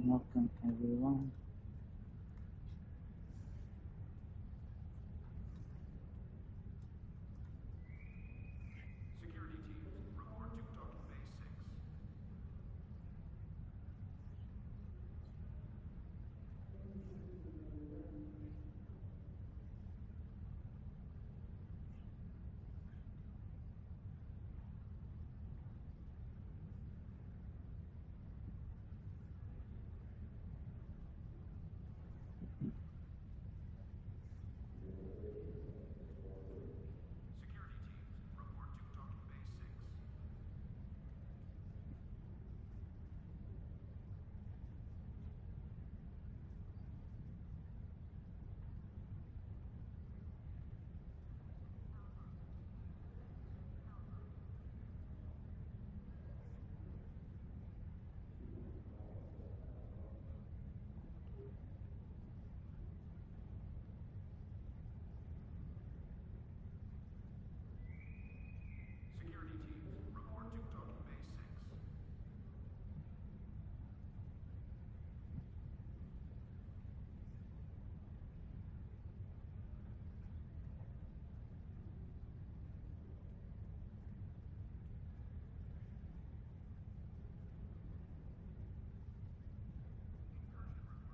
welcome everyone. Security teams, report to docking bay 6. Security teams, report to docking bay 6. Security teams, report to docking bay 6. Incursion reported in the Admiral sector. All available ships, please prepare for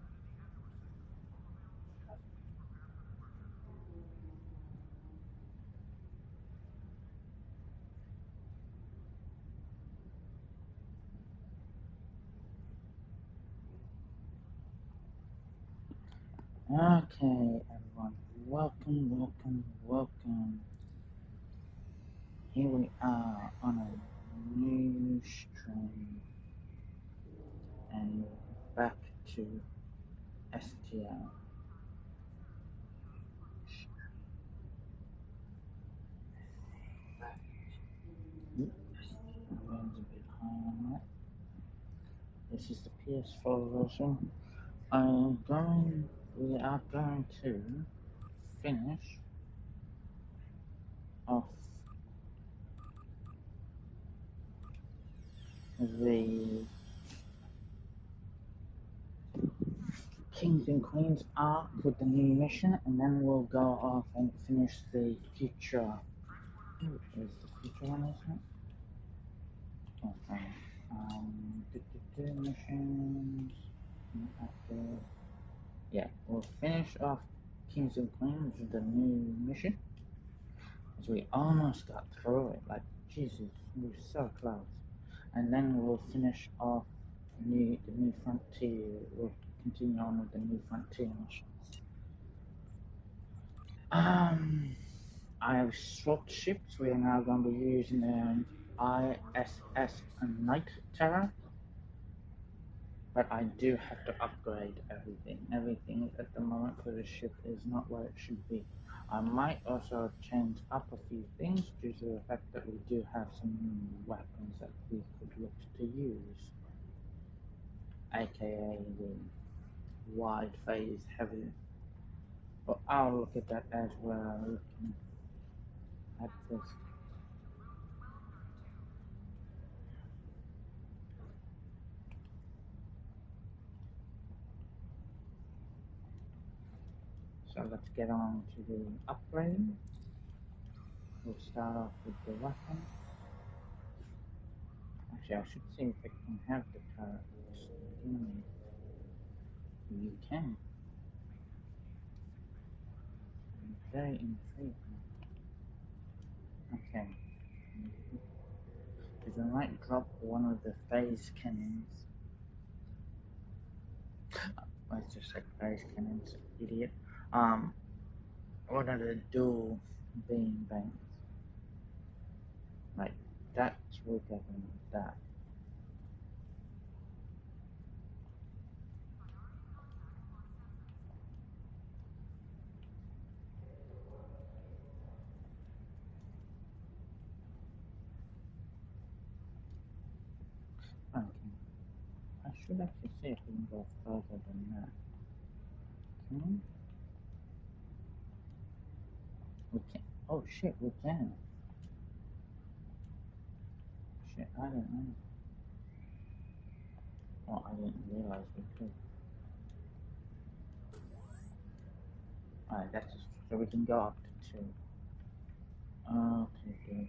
departure. Okay, everyone, welcome. Here we are on a new stream and back to STL. Oops, my name's a bit high on that. This is the PS4 version. We are going to finish off the Kings and Queens arc with the new mission, and then we'll go off and finish the future. Is the future one, isn't it? Okay. Missions. Yeah, we'll finish off Kings and Queens with the new mission. As we almost got through it, like, Jesus, we were so close. And then we'll finish off the new frontier. We'll continue on with the new frontier missions. I have swapped ships. We are now going to be using an I.S.S. and Night Terror. But I do have to upgrade everything. Everything at the moment for the ship is not where it should be. I might also change up a few things due to the fact that we do have some new weapons that we could look to use. AKA the wide phase heavy. But I'll look at that as we're looking at this. So let's get on to the upgrading. We'll start off with the weapon. Actually, I should see if it can have the turret in it. You can. I'm very intrigued now. Okay. Because I might drop one of the phase cannons. Let's just say phase cannons, idiot. One of the dual beam bangs. Like, that's weaker than that. Okay. I should actually see if we can go further than that. Can we? We can. Oh shit, we can. Shit, I don't know. Well, I didn't realize we could. Alright, that's just, so we can go up to 2. Okay, good.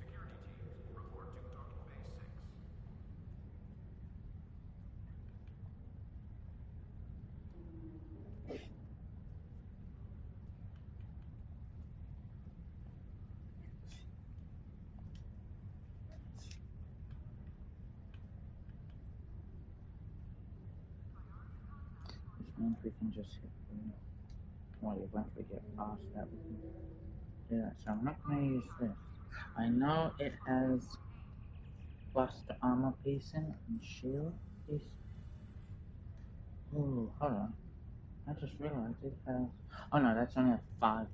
Security teams, report to docking bay 6. Which means we can just hit the, well, once we get past that, we can do that. So I'm not going to use this. I know it has plus the armor piecing and shield piece. Ooh, hold on. I just realized it has. Oh no, that's only a 5%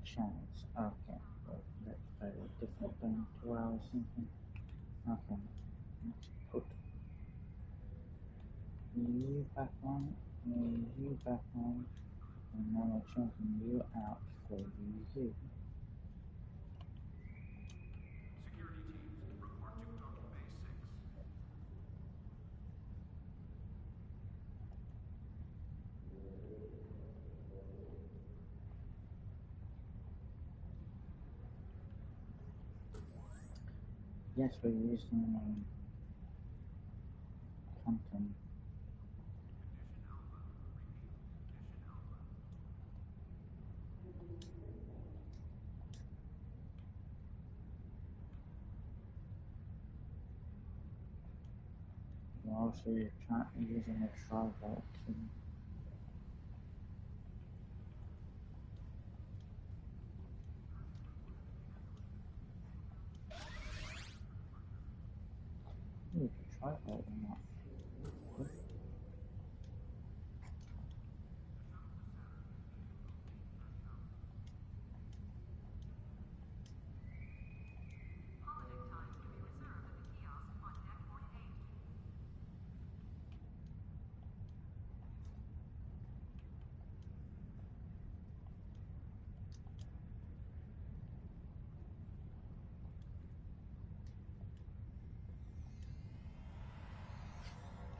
chance. Okay, well, that's very different than 2 hours thinking. Okay, let's put you back on, you back on, and now we're changing you out for you. Security teams, report to docking bay 6. Yes, we're using content. Condition Alpha. Repeat. Condition Alpha. We're also using a tribal to use a tribal or not. Good. The shuttle descends in approximately 30 hours. Holodeck time can be reserved at the kiosk on deck 48.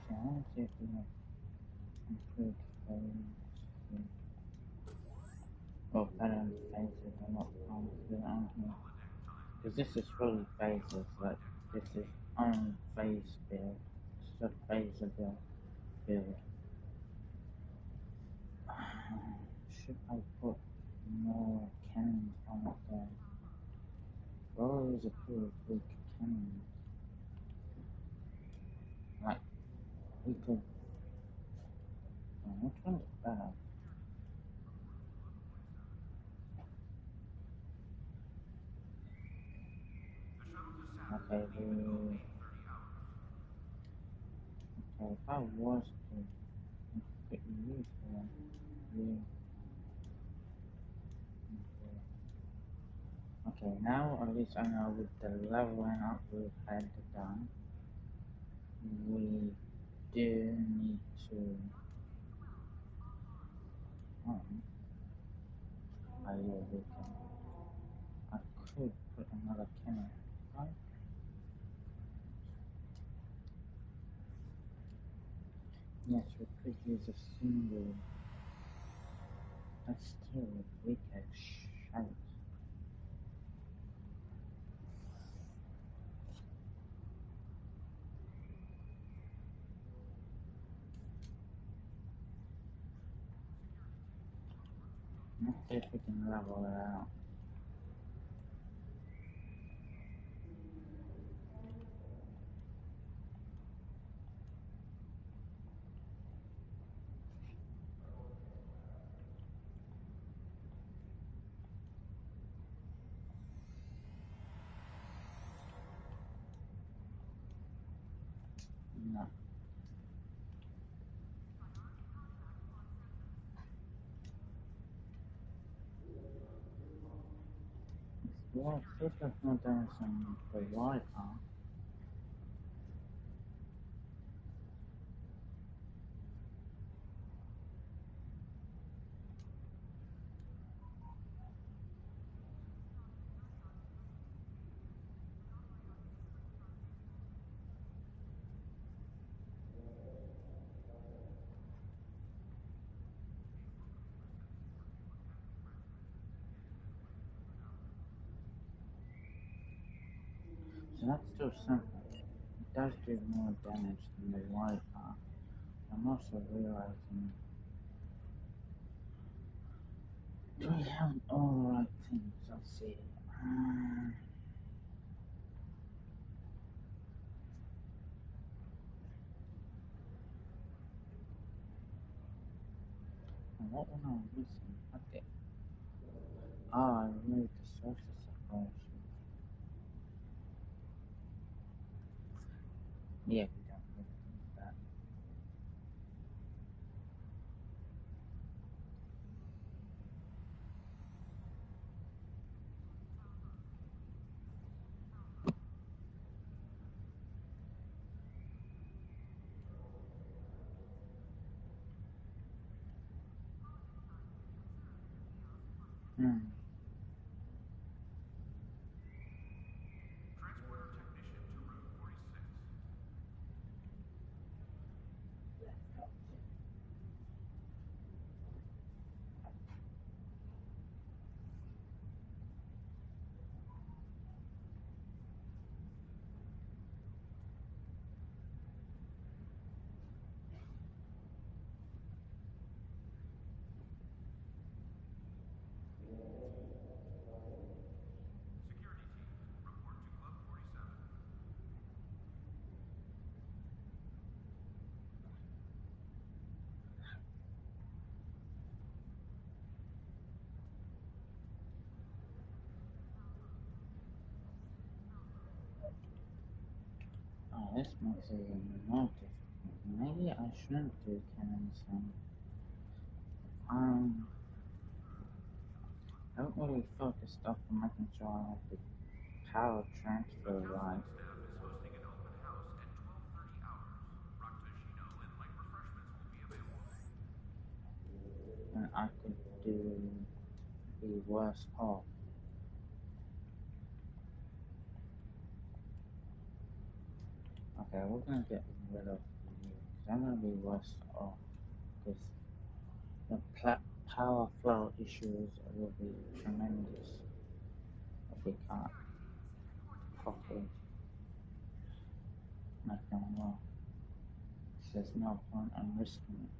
Okay, I want to see if we have improved phase. Well, better phases are not promised on here. Holodeck time Because can be this is reserved fully phases, on like deck this is 38. on phase build. This is a phase of the build. Should I put more cannons on it there? Well, there's a pretty big cannon. Like, we could. Which one's better? The shuttle descends in Okay, a even opaque 30 hours. okay, if I was to put you here, you, okay, now at least I know with the leveling up we've had done, we do need to, I will we can, I could put another cannon, right? Yes, we could use a single, that's still weak as shite. Let's see if we can level it out. No. Well, this is not doing some the right arm. So that's still something. It does do more damage than the Wi-Fi. I'm also realizing do we have all the right things? Let's see. What one am I missing? Okay. I removed the surface separation. Yeah, we don't really need that. Hmm. Transporter technician to room 46. Security teams, report to Club 47. Oh, this makes it even more difficult. Maybe I shouldn't do cannons then. Um, I haven't really focused up on making sure I have the power The transfer right, counseling staff is hosting an open house at 12:30 hours. Raktajino and light refreshments will be available. and I could do the worst off. Okay, we're gonna get rid of the, because I'm gonna be worse off, because the power flow issues will be tremendous if we can't Security teams, report to properly exchange. make them work. There's no point in risking it.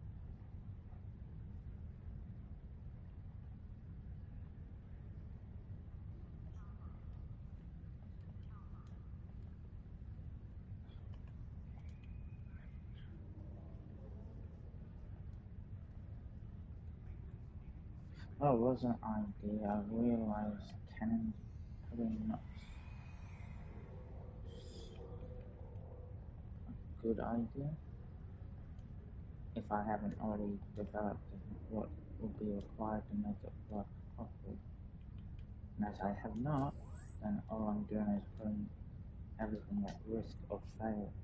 Oh, it was an idea. I realized cannons probably not a good idea if I haven't already developed what would be required to make it work properly. And as I have not, then all I'm doing is putting everything at risk of failure.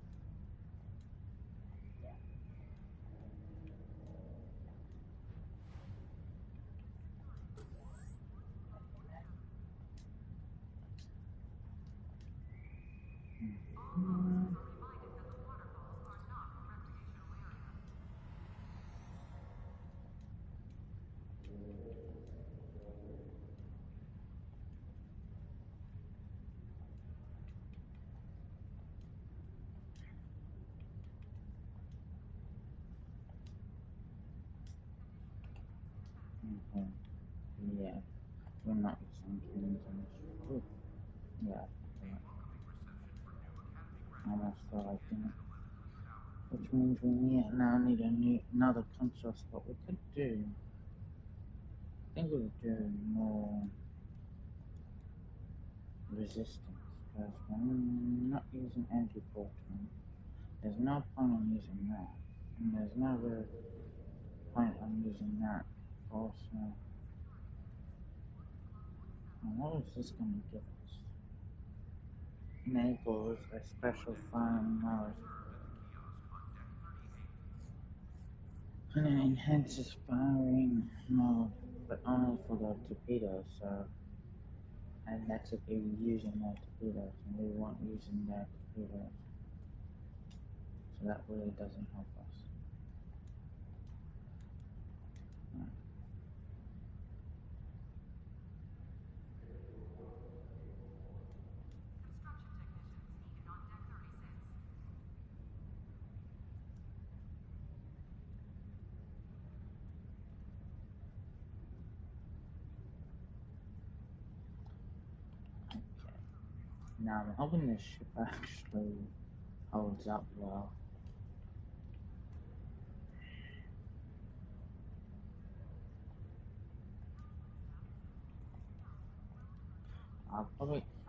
Construction technicians needed on deck 37. All officers are reminded that the waterfalls are not a recreational area. Okay. Yeah, we're not using cannons on this. Ooh, yeah, A right. welcoming reception for new Academy Almost graduates feel to like begin it. at 1100 hours. Which means we now need another console slot. We could do, I think we would do more resistance because we're not using anti-photon. There's no point in using that, and there's no real point in using that also. And what is this going to give us? enables a special firing mode Reserve at the kiosk on deck 38. and it enhances firing mode, but only for the torpedoes. So, and that's if you're using their torpedoes, and we weren't using their torpedoes, so that really doesn't help us. Right. Construction technicians needed on deck 36. Okay. Now I'm hoping this ship actually holds up well.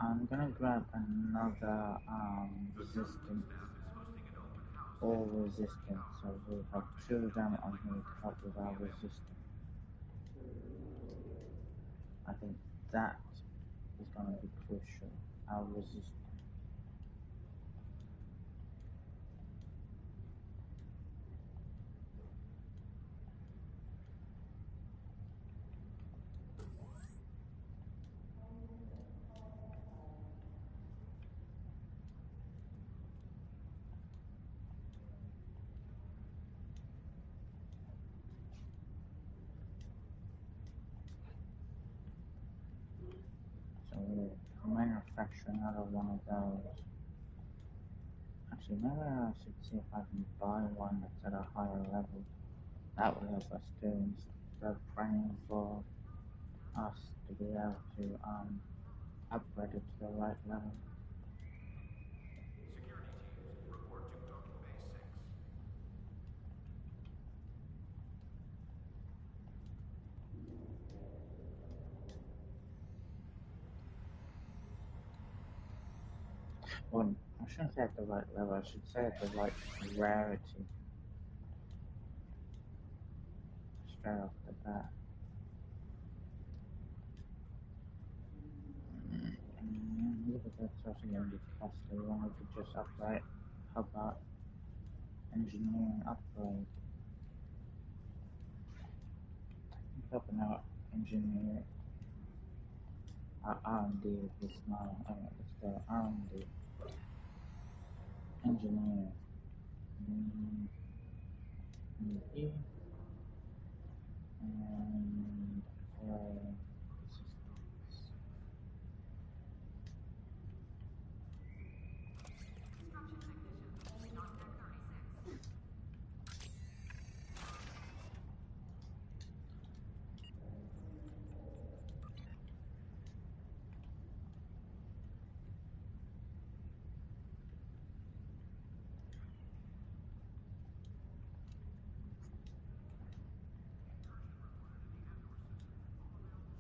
I'm gonna grab another The government resistant staff is hosting an open house or at 12:30 resistance, so hours. we have Rock to two of Shino them and on light here to help refreshments with will our be available. resistance. I think that is going to be crucial, our resistance. So we're manufacturing another one of those. Actually, maybe I should see if I can buy one that's at a higher level. That will help us too, instead of praying for us to be able to upgrade it to the right level. Security teams, report to docking bay 6. Well, I shouldn't say at the right level, I should say at the right rarity, straight off the bat. Look at that, it's also going to be costly. We wanted to just upgrade. How about engineering upgrade? Helping out engineer R&D with this now. Let's go R&D. Engineer. E and resistance. Construction technicians needed on deck 36. Incursion reported in the Andor system. All available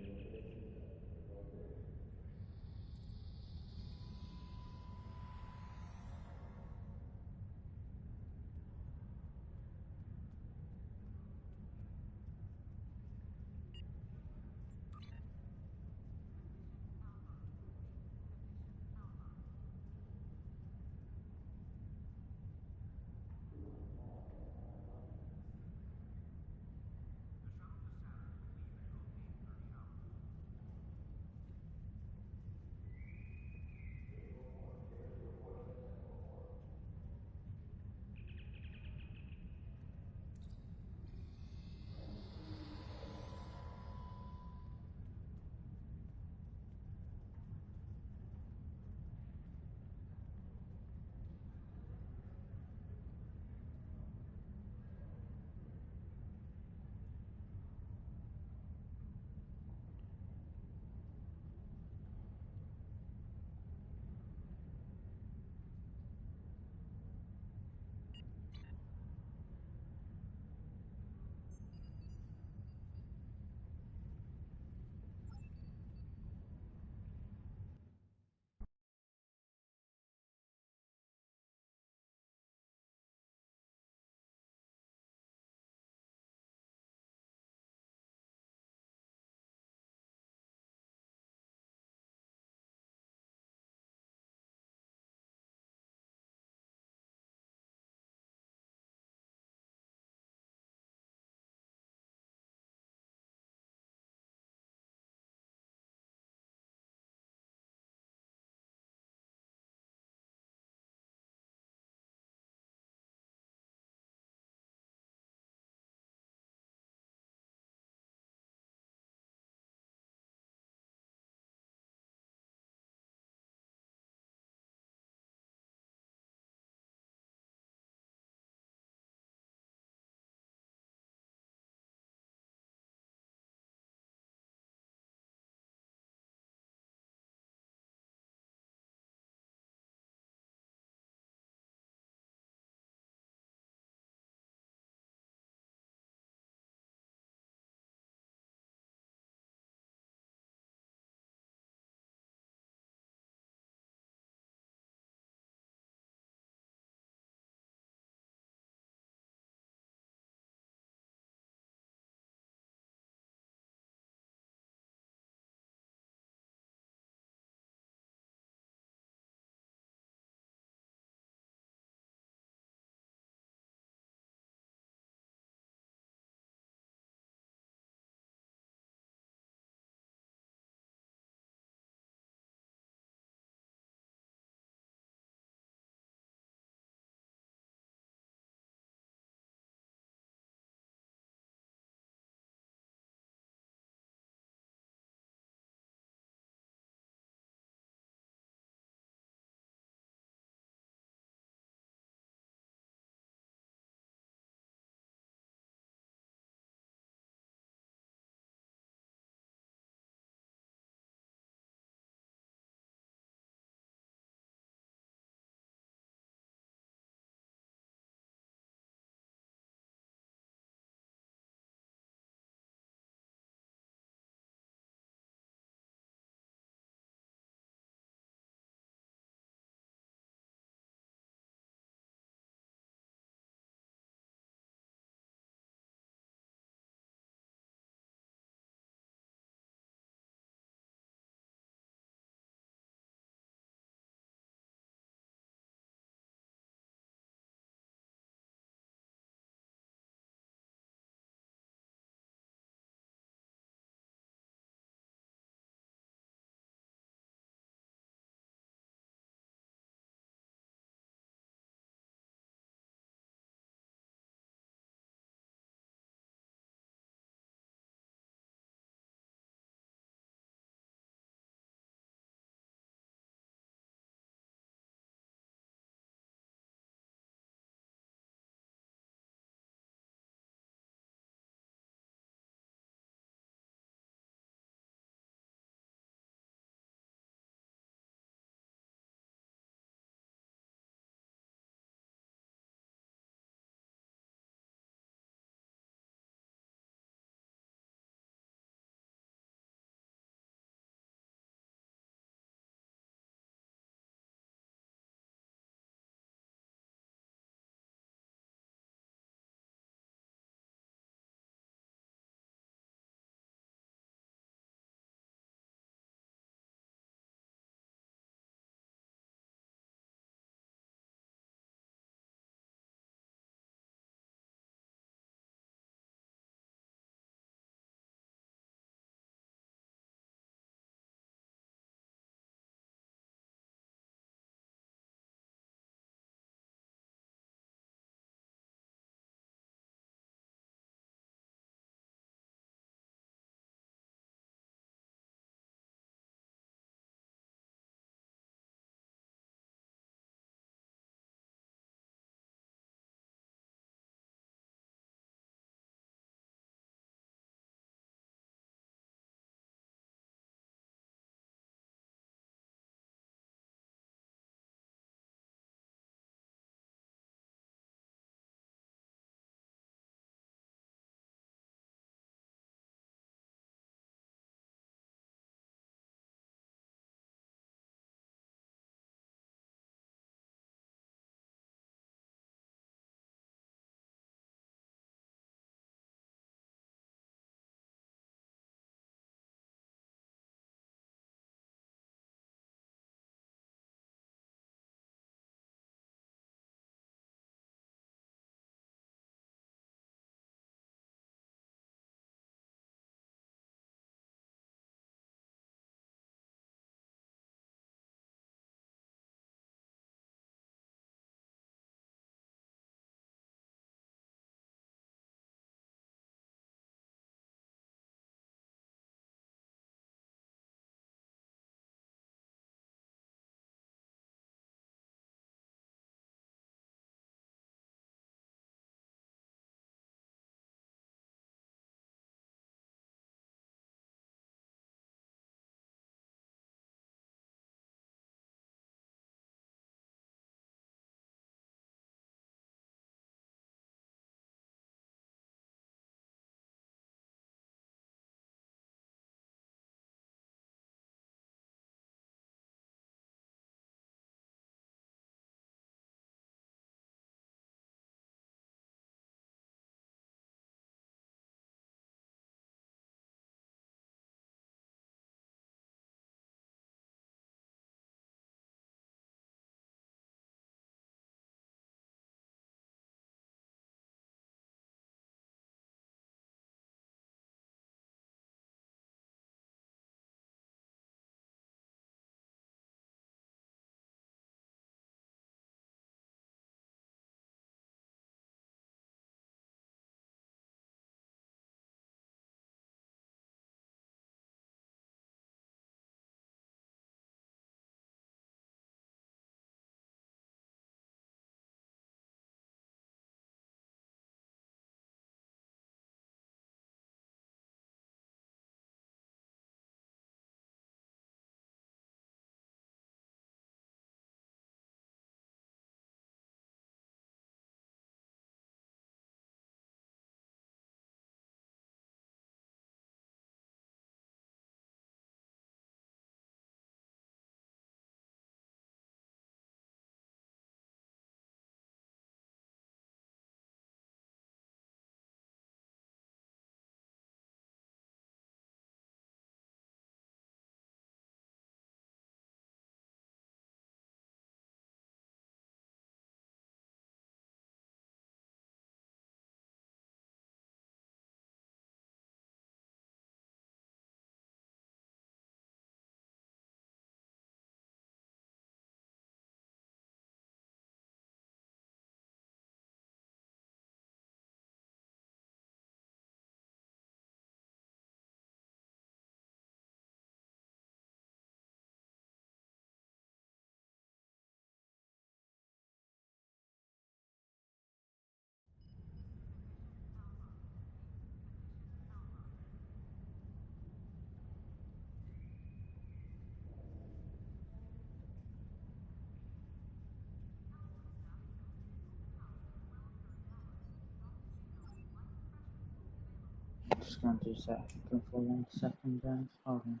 Just going to set them for 1 second then. Hold on.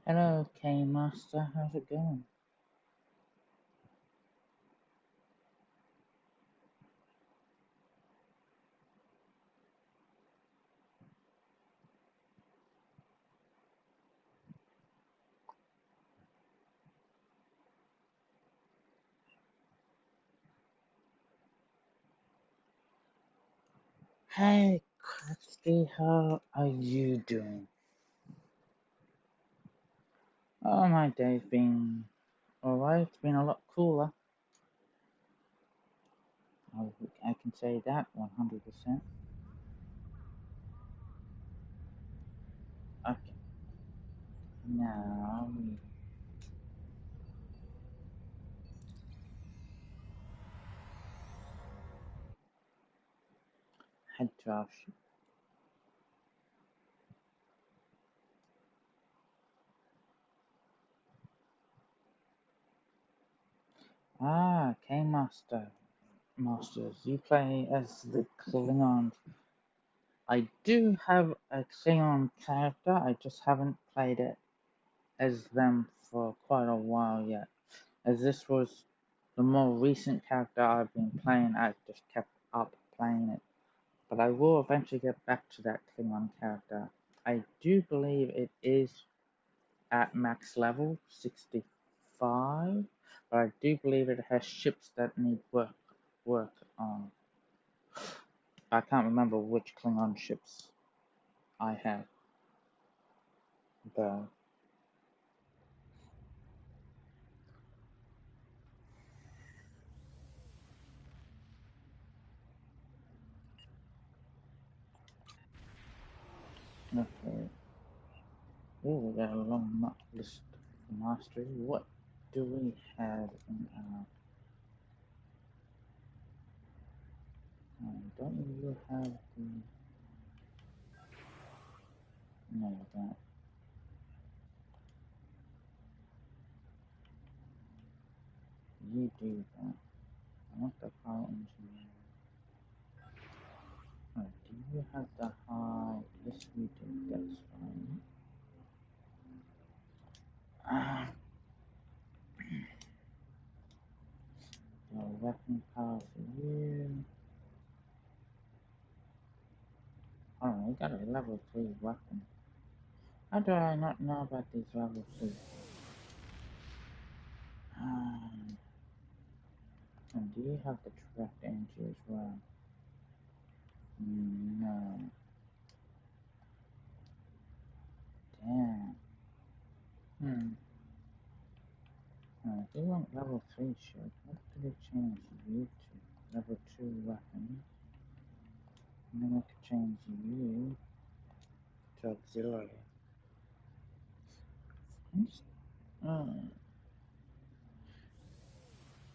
Hello, K Master. How's it going? Hey, Christy, how are you doing? Oh, my day's been alright. It's been a lot cooler. I can say that 100%. Okay, now head to our ship. Ah, Masters. You play as the Klingons. I do have a Klingon character. I just haven't played it as them for quite a while yet. As this was the more recent character I've been playing, I just kept up playing it. But I will eventually get back to that Klingon character. I do believe it is at max level 65, but I do believe it has ships that need work on. I can't remember which Klingon ships I have though. Okay. Oh, we got a long list for mastery. What do we have in our... don't you have the... No, you don't. You do that. I want the high engineer. Oh, do you have the high... Yes, we do. That's fine. No weapon power for you. Oh, we got a level 3 weapon. How do I not know about these level 3? And do you have the direct energy as well? No. Damn. I do want level 3 shield. What did it change you to? Level 2 weapon. And then I could change you to auxiliary.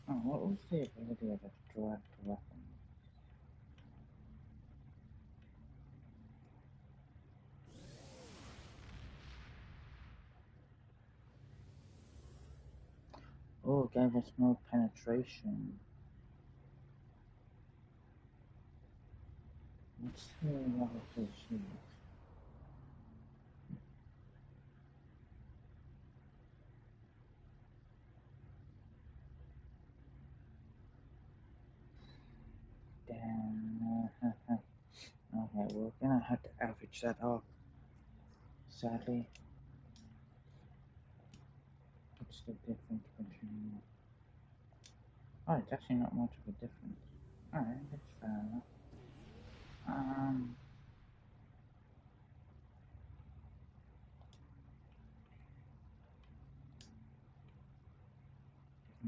Oh, what was the ability of a direct weapon? Oh, it gave us more penetration. Let's see level 3 shield. Damn. Okay, we're gonna have to average that off. Sadly. What's the difference between... Oh, it's actually not much of a difference. Alright, that's fair enough.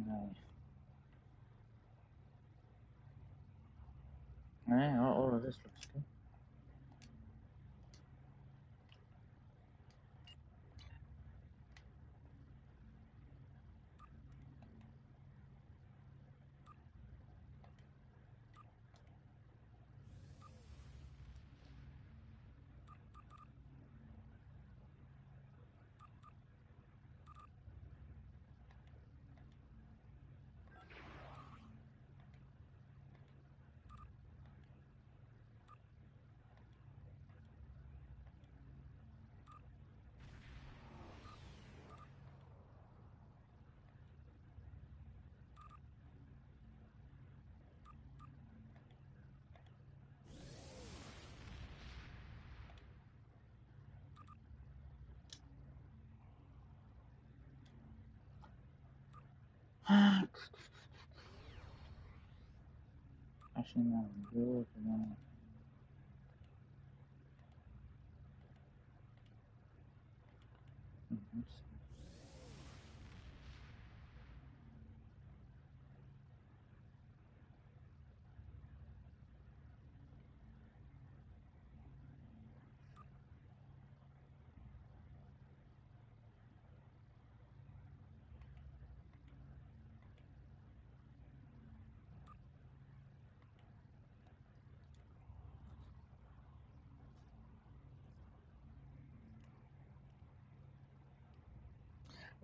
No. Yeah, all of this looks good. Actually, no, you're the one.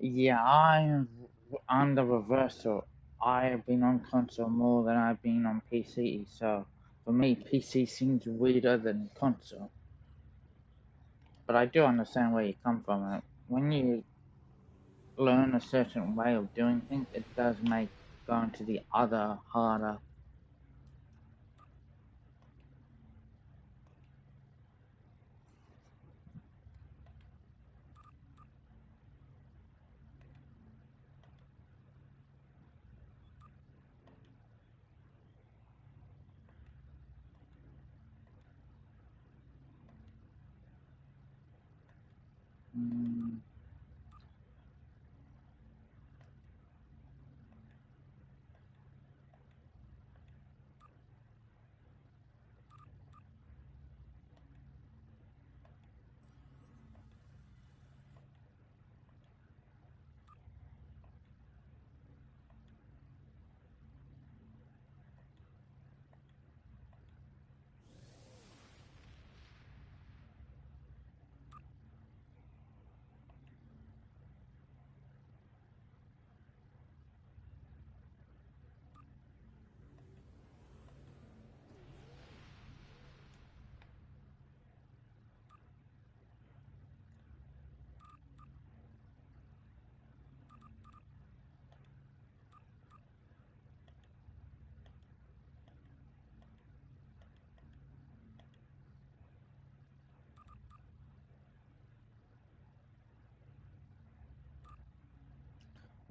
Yeah, I'm the reversal. I've been on console more than I've been on PC, so for me, PC seems weirder than console. But I do understand where you come from. When you learn a certain way of doing things, it does make going to the other harder. Mm,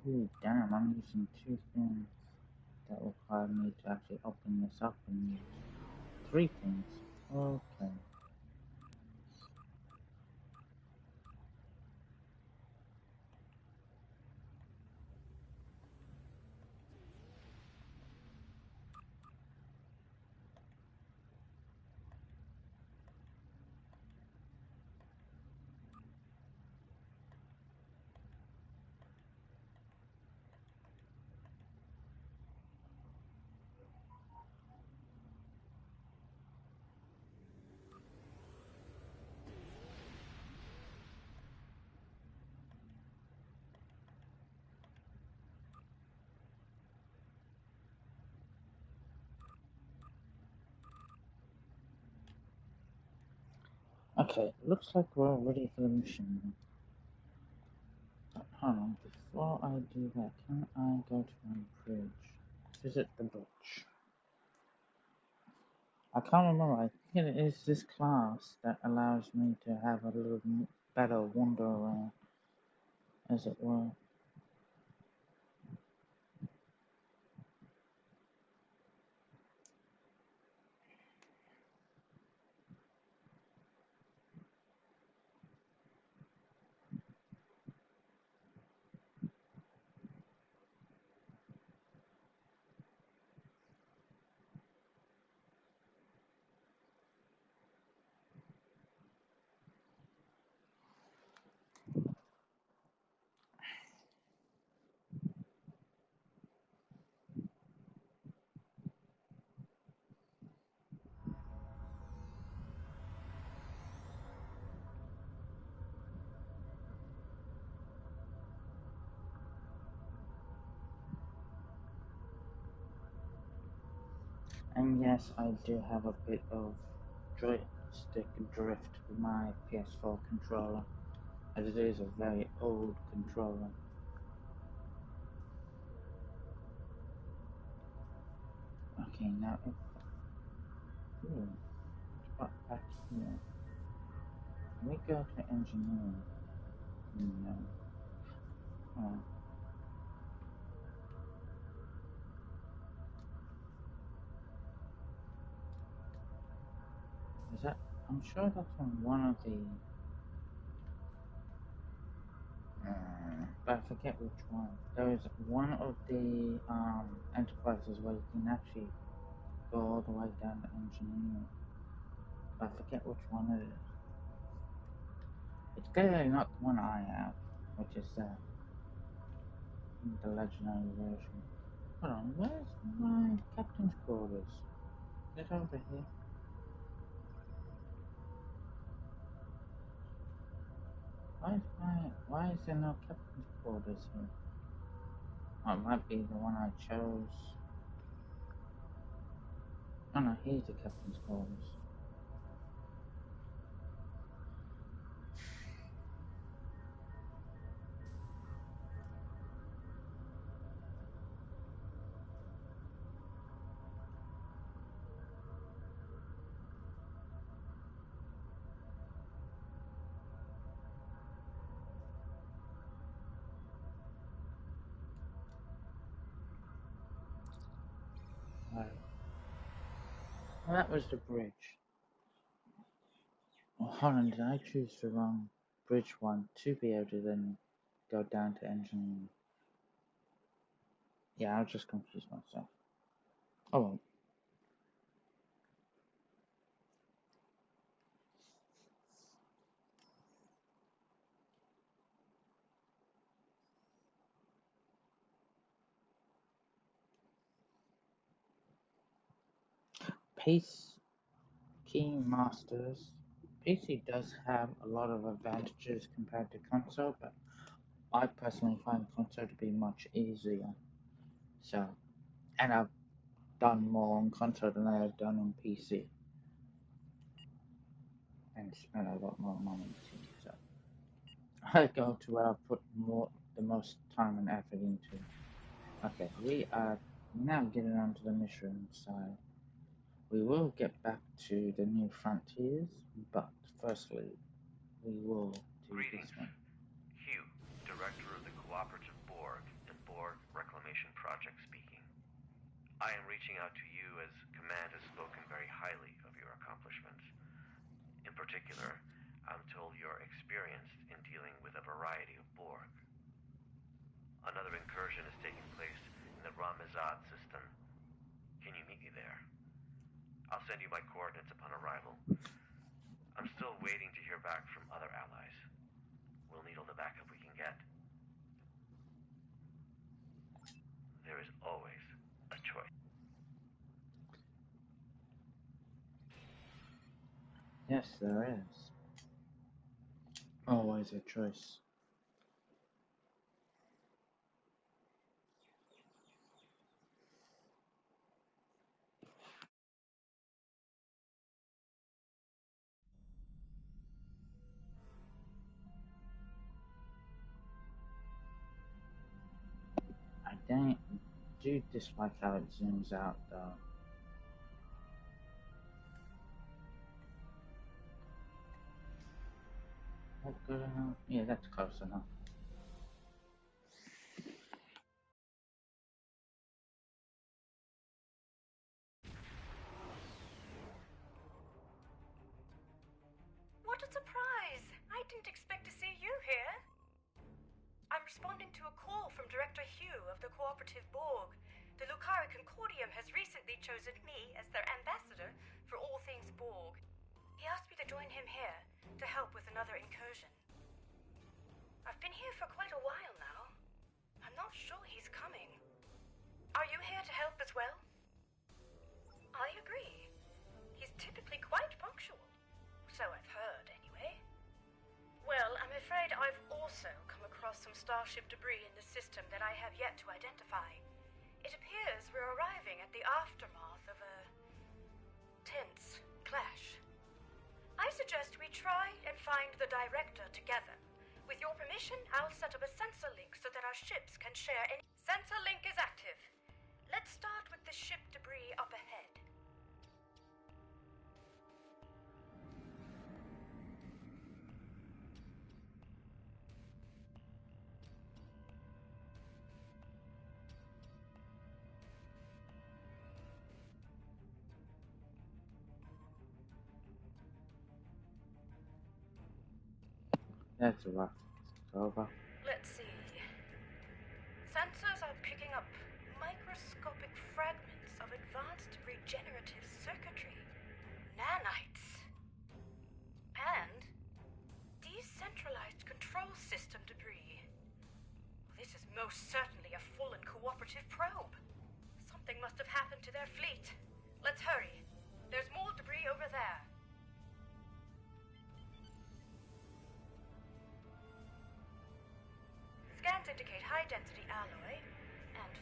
ooh, damn, I'm using two things that require me to actually open this up and use three things. Okay. Okay, looks like we're all ready for the mission. But hold on, before I do that, can I go to my bridge? Visit the bridge. I can't remember, I think it is this class that allows me to have a little better wander around, as it were. And yes, I do have a bit of joystick drift with my PS4 controller, as it is a very old controller. Okay, now if ooh, got back here, can we go to engineering? No. Oh, is that? I'm sure that's on one of the. But I forget which one. There is one of the enterprises where you can actually go all the way down to engineering. But I forget which one it is. It's clearly not the one I have, which is the legendary version. Hold on, where's my captain's quarters? Is it over here? Why is there no captain's quarters here? Oh, it might be the one I chose. Oh no, here's the captain's quarters. Right. Well, that was the bridge. Oh, hold on, did I choose the wrong bridge one to be able to then go down to engineering? Yeah, I'll just confuse myself. Oh well. Pace Key Masters. PC does have a lot of advantages compared to console, but I personally find console to be much easier. So, and I've done more on console than I have done on PC, and spent a lot more money too. So, I go to where I put the most time and effort into. Okay, we are now getting onto the mission side. We will get back to the new frontiers, but firstly, we will do this Greetings. one. Hugh, Director of the Cooperative Borg and Borg Reclamation Project speaking. I am reaching out to you as Command has spoken very highly of your accomplishments. In particular, I'm told you're experienced in dealing with a variety of Borg. Another incursion is taking place in the Ramazad system. Can you meet me there? I'll send you my coordinates upon arrival. I'm still waiting to hear back from other allies. We'll need all the backup we can get. There is always a choice. Yes, there is. Always a choice. I do dislike how it zooms out though. That good enough? Yeah, that's close enough. What a surprise! I didn't expect to see you here. I'm responding to a call from Director Hugh of the Cooperative Borg. The Lucari Concordium has recently chosen me as their ambassador for all things Borg. He asked me to join him here to help with another incursion. I've been here for quite a while now. I'm not sure he's coming. Are you here to help as well? I agree. He's typically quite punctual. So I've heard, anyway. Well, I'm afraid I've also come across some starship debris in the system that I have yet to identify. It appears we're arriving at the aftermath of a tense clash. I suggest we try and find the director together. With your permission, I'll set up a sensor link so that our ships can share any... Sensor link is active. Let's start with the ship debris up ahead. That's a rough. It's over. Let's see. Sensors are picking up microscopic fragments of advanced regenerative circuitry, nanites, and decentralized control system debris. This is most certainly a full and cooperative probe. Something must have happened to their fleet. Let's hurry. There's more debris over there. Scans indicate high-density alloy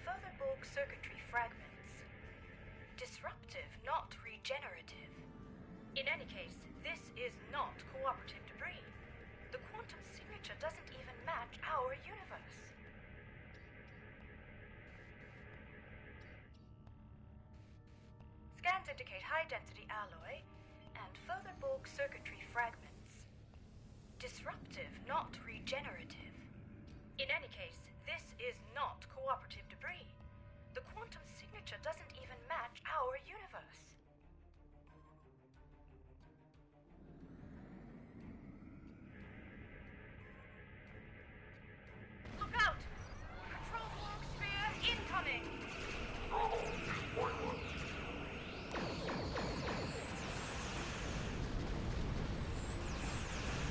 further Borg circuitry fragments. Disruptive, not regenerative. In any case, this is not cooperative debris. The quantum signature doesn't even match our universe. Scans indicate high-density alloy and further Borg circuitry fragments. Disruptive, not regenerative. In any case, this is not cooperative debris. The quantum signature doesn't even match our universe. Look out! Control Borg sphere incoming!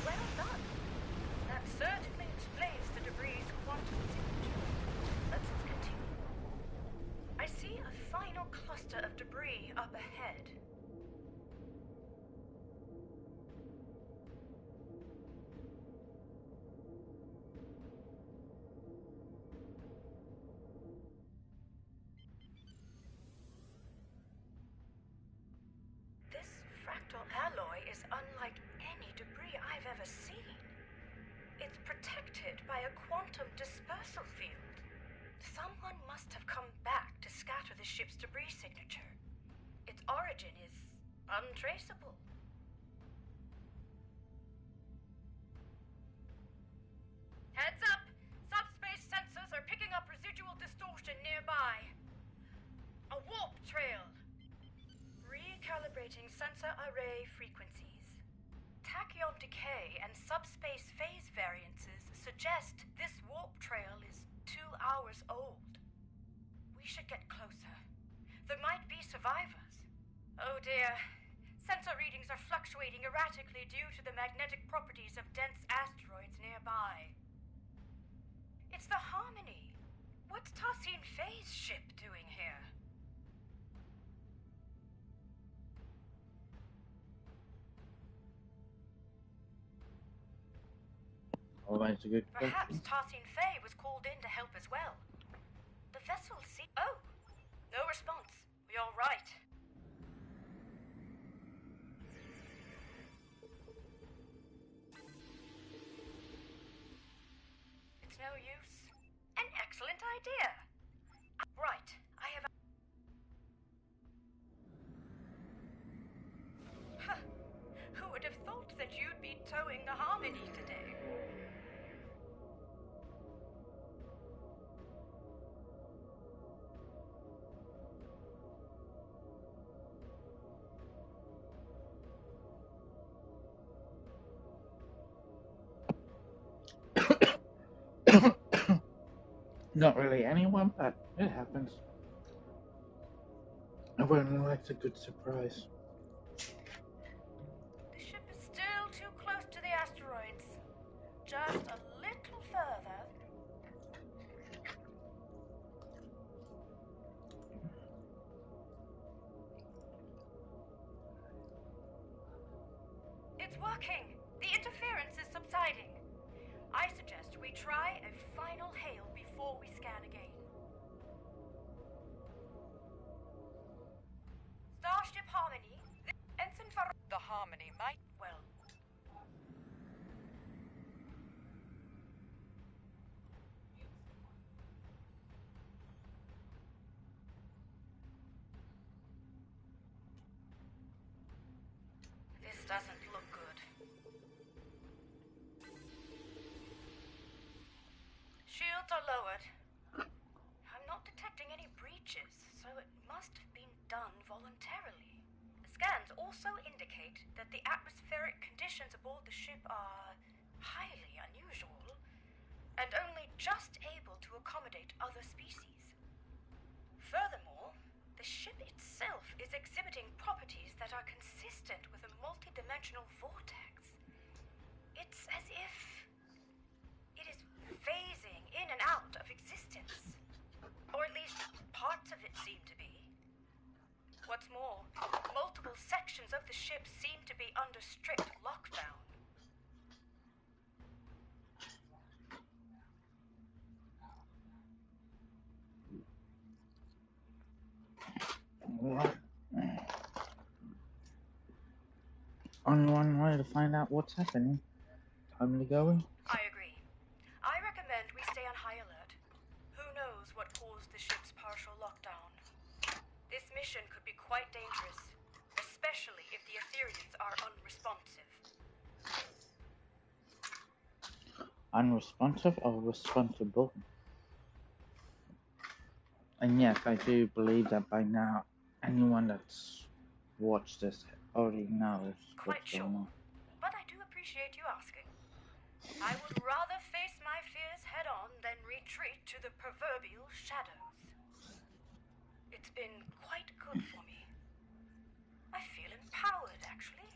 Well done. That certainly explains the debris' quantum signature. Let's continue. I see a final cluster of debris up ahead. This fractal alloy is unlike any debris I've ever seen. It's protected by a quantum dispersal field. Someone must have come back to scatter the ship's debris signature. Its origin is untraceable. Heads up! Subspace sensors are picking up residual distortion nearby. A warp trail. Recalibrating sensor array frequencies. Tachyon decay and subspace phase variances suggest this warp trail is 2 hours old. We should get closer. There might be survivors. Oh dear. Sensor readings are fluctuating erratically due to the magnetic properties of dense asteroids nearby. It's the Harmony. What's Tassine Faye's ship doing here? Oh, that's a good Perhaps question. Tassine Faye was called in to help as well. The vessel Oh! No response. We all right? It's no use. An excellent idea. Right. I have... Huh. Who would have thought that you'd be towing the Harmony today? Not really anyone, but it happens. Everyone likes a good surprise. The ship is still too close to the asteroids. Just a little further. It's working. The interference is subsiding. I suggest we try a final hail before we scan again. Starship Harmony. Ensign for... The Harmony might... Well... This doesn't look good. Shields are lowered. I'm not detecting any breaches, so it must have been done voluntarily. Scans also indicate that the atmospheric conditions aboard the ship are highly unusual and only just able to accommodate other species. Furthermore, the ship itself is exhibiting properties that are consistent with a multidimensional vortex. It's as if it is phasing in and out of existence. Or at least parts of it seem to be. What's more, multiple sections of the ship seem to be under strict lockdown. Only one way to find out what's happening. Timely going. I agree. I recommend we stay on high alert. Who knows what caused the ship's partial lockdown? This mission could be quite dangerous, especially if the Ethereans are unresponsive. Unresponsive or responsible? And yes, I do believe that by now, anyone that's watched this already knows Quite what's sure, going on. but I do appreciate you asking. I would rather face my fears head-on than retreat to the proverbial shadows. It's been quite good for me. I feel empowered, actually.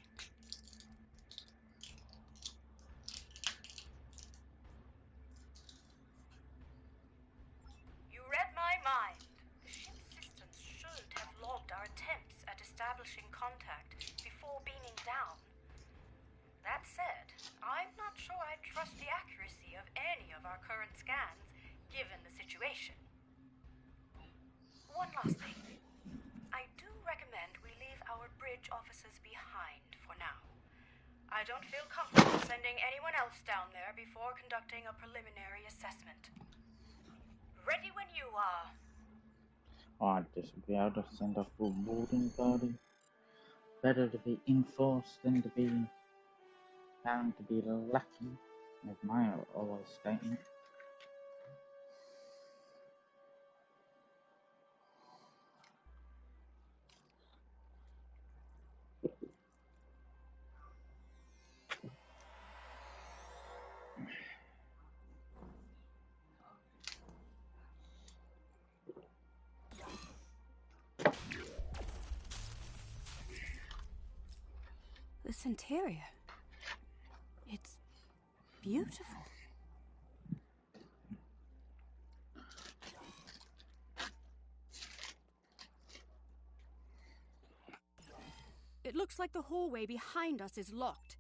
You read my mind. The ship's systems should have logged our attempts at establishing contact before beaming down. That said, I'm not sure I trust the accuracy of any of our current scans, given the situation. One last thing. I do recommend we leave our bridge officers behind for now. I don't feel comfortable sending anyone else down there before conducting a preliminary assessment. Ready when you are. I'd just be able to send a full boarding party. Better to be enforced than to be found to be lucky, as my always statement. This interior. It's beautiful. It looks like the hallway behind us is locked.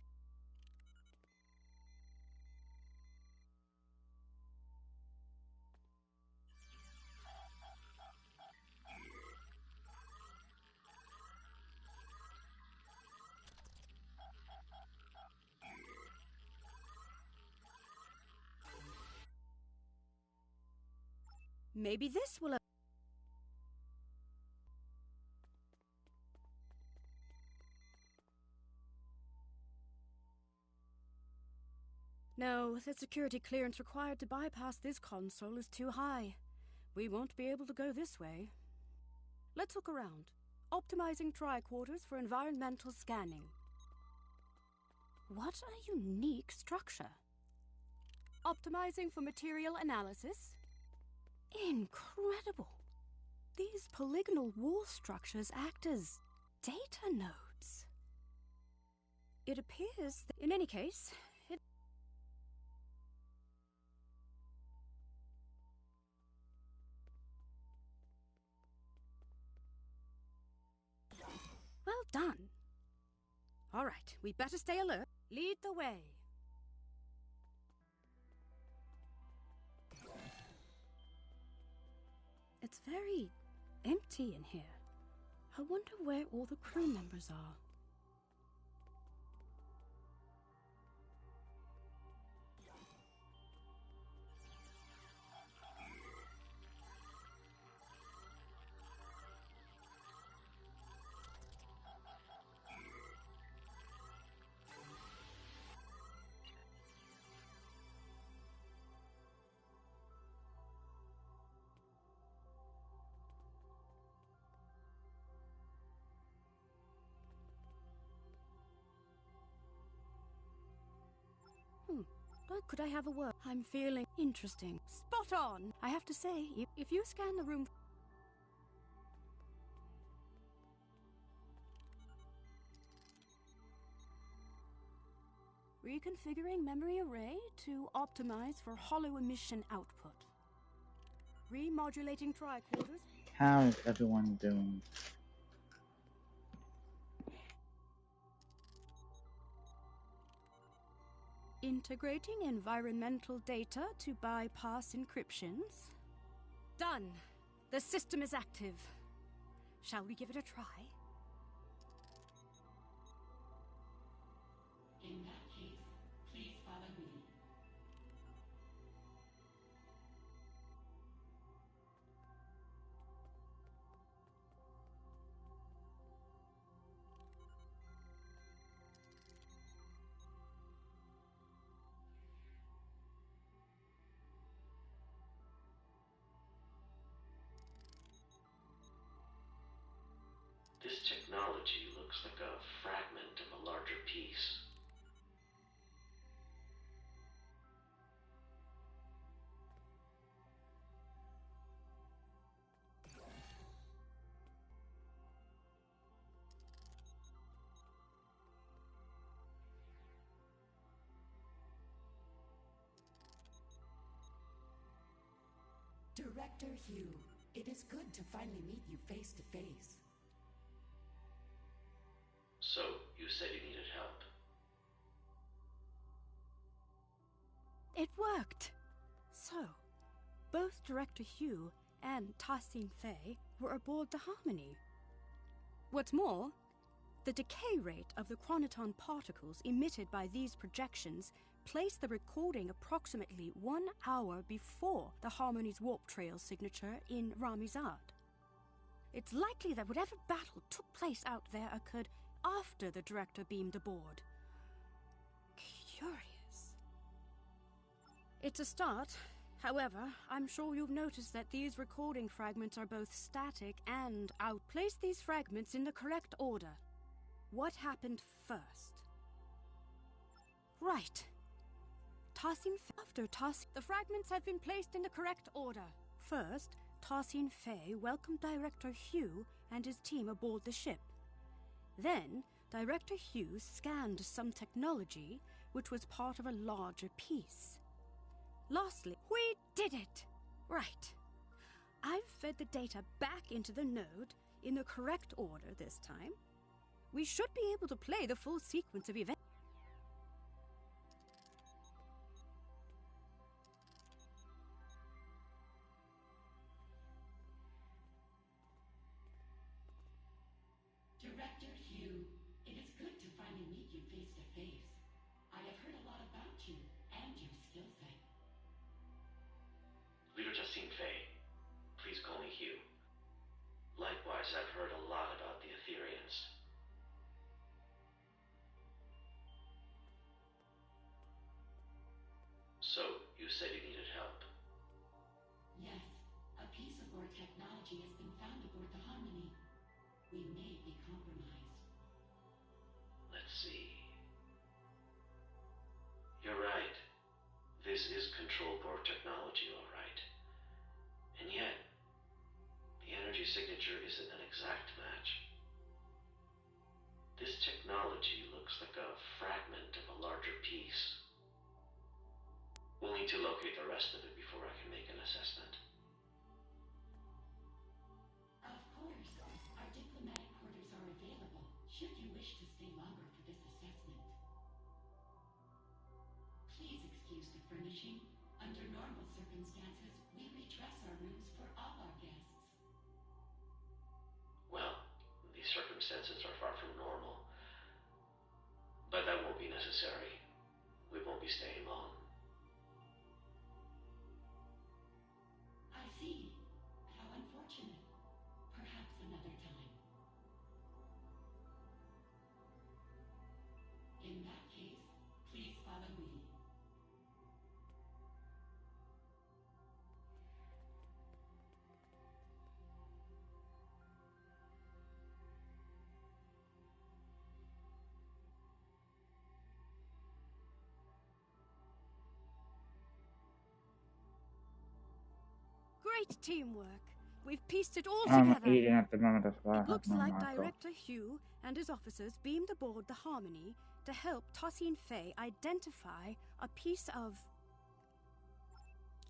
Maybe this will... No, the security clearance required to bypass this console is too high. We won't be able to go this way. Let's look around. Optimizing tricorders for environmental scanning. What a unique structure. Optimizing for material analysis. Incredible. These polygonal wall structures act as data nodes. It appears that, in any case, it... Well done. All right, we better stay alert. Lead the way. It's very empty in here. I wonder where all the crew members are. Could I have a word? I'm feeling interesting. Spot on! I have to say, if you scan the room... Reconfiguring memory array to optimize for hollow emission output. Remodulating tricorders. How is everyone doing? Integrating environmental data to bypass encryptions. Done. The system is active. Shall we give it a try? This technology looks like a fragment of a larger piece. Director Hugh, it is good to finally meet you face to face. So, you said you needed help. It worked! So, both Director Hugh and Tassin Fei were aboard the Harmony. What's more, the decay rate of the chronoton particles emitted by these projections placed the recording approximately 1 hour before the Harmony's warp trail signature in Ramizad. It's likely that whatever battle took place out there occurred after the director beamed aboard. Curious. It's a start. However, I'm sure you've noticed that these recording fragments are both static and out. Place these fragments in the correct order. What happened first? Right. The fragments have been placed in the correct order. First, Tassin Fei welcomed Director Hugh and his team aboard the ship. Then, Director Hugh scanned some technology which was part of a larger piece. Lastly, we did it! Right. I've fed the data back into the node in the correct order this time. We should be able to play the full sequence of events. Director Hugh, it is good to finally meet you face to face. I have heard a lot about you and your skill set. Leader Justine Fei, please call me Hugh. Likewise, I've heard a lot about the Etherians. So, you said you needed help. Yes, a piece of our technology has been found aboard the Harmony. We may be compromised. Let's see. You're right. This is control board technology, all right. And yet, the energy signature isn't an exact match. This technology looks like a fragment of a larger piece. We'll need to locate the rest of it before I can make an assessment. Of course, our diplomatic quarters are available, should you wish to stay longer for this assessment. Please excuse the furnishing. Under normal circumstances, we redress our rooms for all our guests. Well, these circumstances are far from normal. But that won't be necessary. We won't be staying long. I see. How unfortunate. Perhaps another time. In that case, please follow me. Great teamwork. We've pieced it all I'm together. eating at the moment as well. It looks I have no like mouthful. Director Hugh and his officers beamed aboard the Harmony to help Tassin Fei identify a piece of...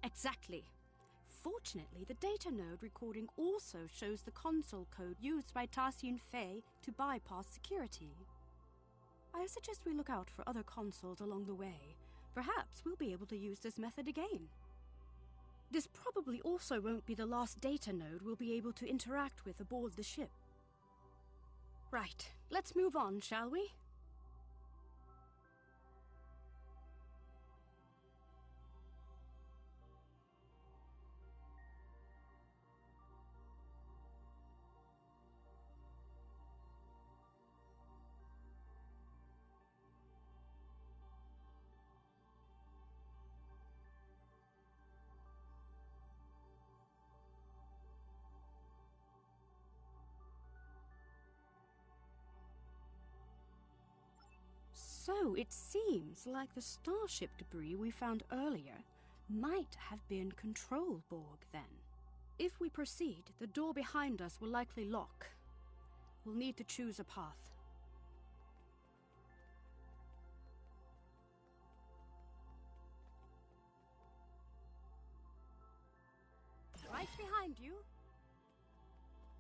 Exactly. Fortunately, the data node recording also shows the console code used by Tassin Fei to bypass security. I suggest we look out for other consoles along the way. Perhaps we'll be able to use this method again. This probably also won't be the last data node we'll be able to interact with aboard the ship. Right, let's move on, shall we? So it seems like the starship debris we found earlier might have been control Borg then. If we proceed, the door behind us will likely lock. We'll need to choose a path. Right behind you.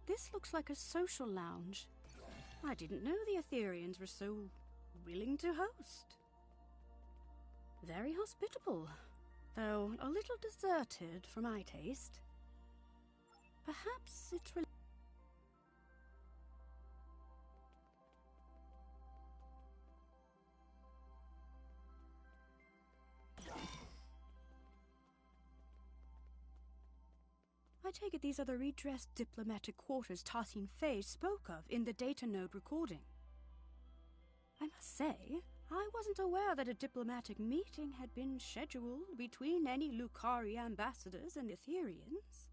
This looks like a social lounge. I didn't know the Etherians were so willing to host. Very hospitable, though a little deserted for my taste. Perhaps it's I take it these are the redressed diplomatic quarters Tassin Fay spoke of in the data node recording. I must say, I wasn't aware that a diplomatic meeting had been scheduled between any Lucari ambassadors and Etherians.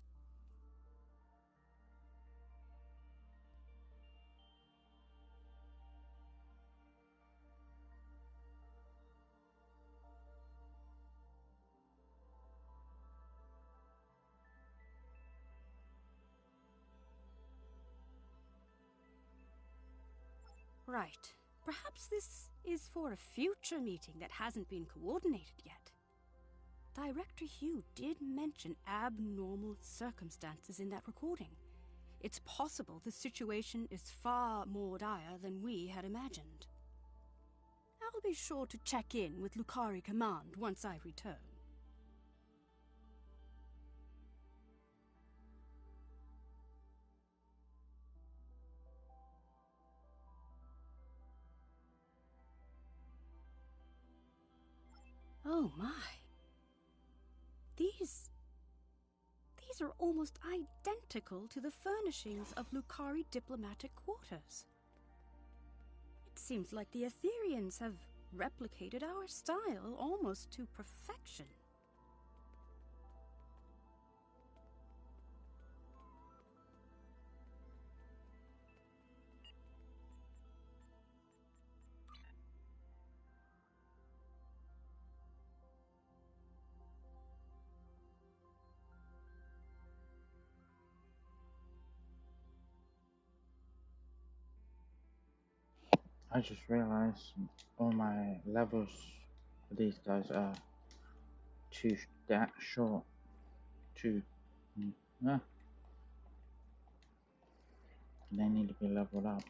Right. Perhaps this is for a future meeting that hasn't been coordinated yet. Director Hugh did mention abnormal circumstances in that recording. It's possible the situation is far more dire than we had imagined. I'll be sure to check in with Lucari Command once I return. Oh my. These are almost identical to the furnishings of Lucari diplomatic quarters. It seems like the Etherians have replicated our style almost to perfection. I just realized all my levels for these guys are too short. Yeah, they need to be leveled up.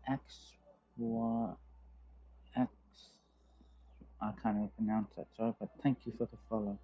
X, Y, X. I can't even pronounce that, sorry, but thank you for the follow.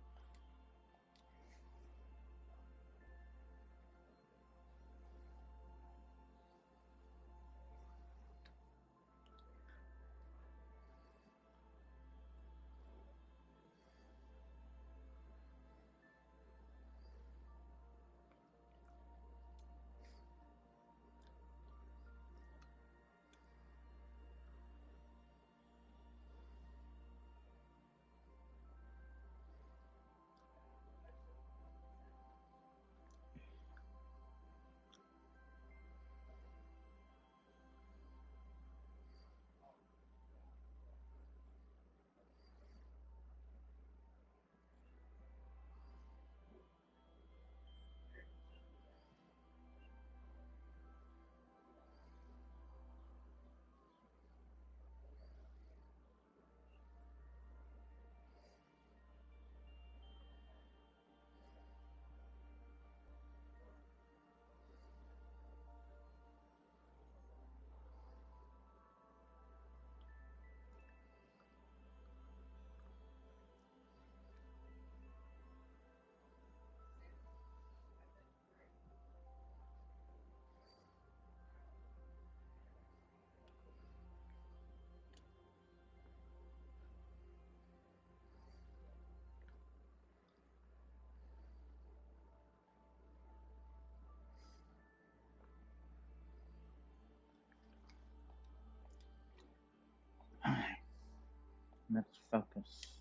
Let's focus.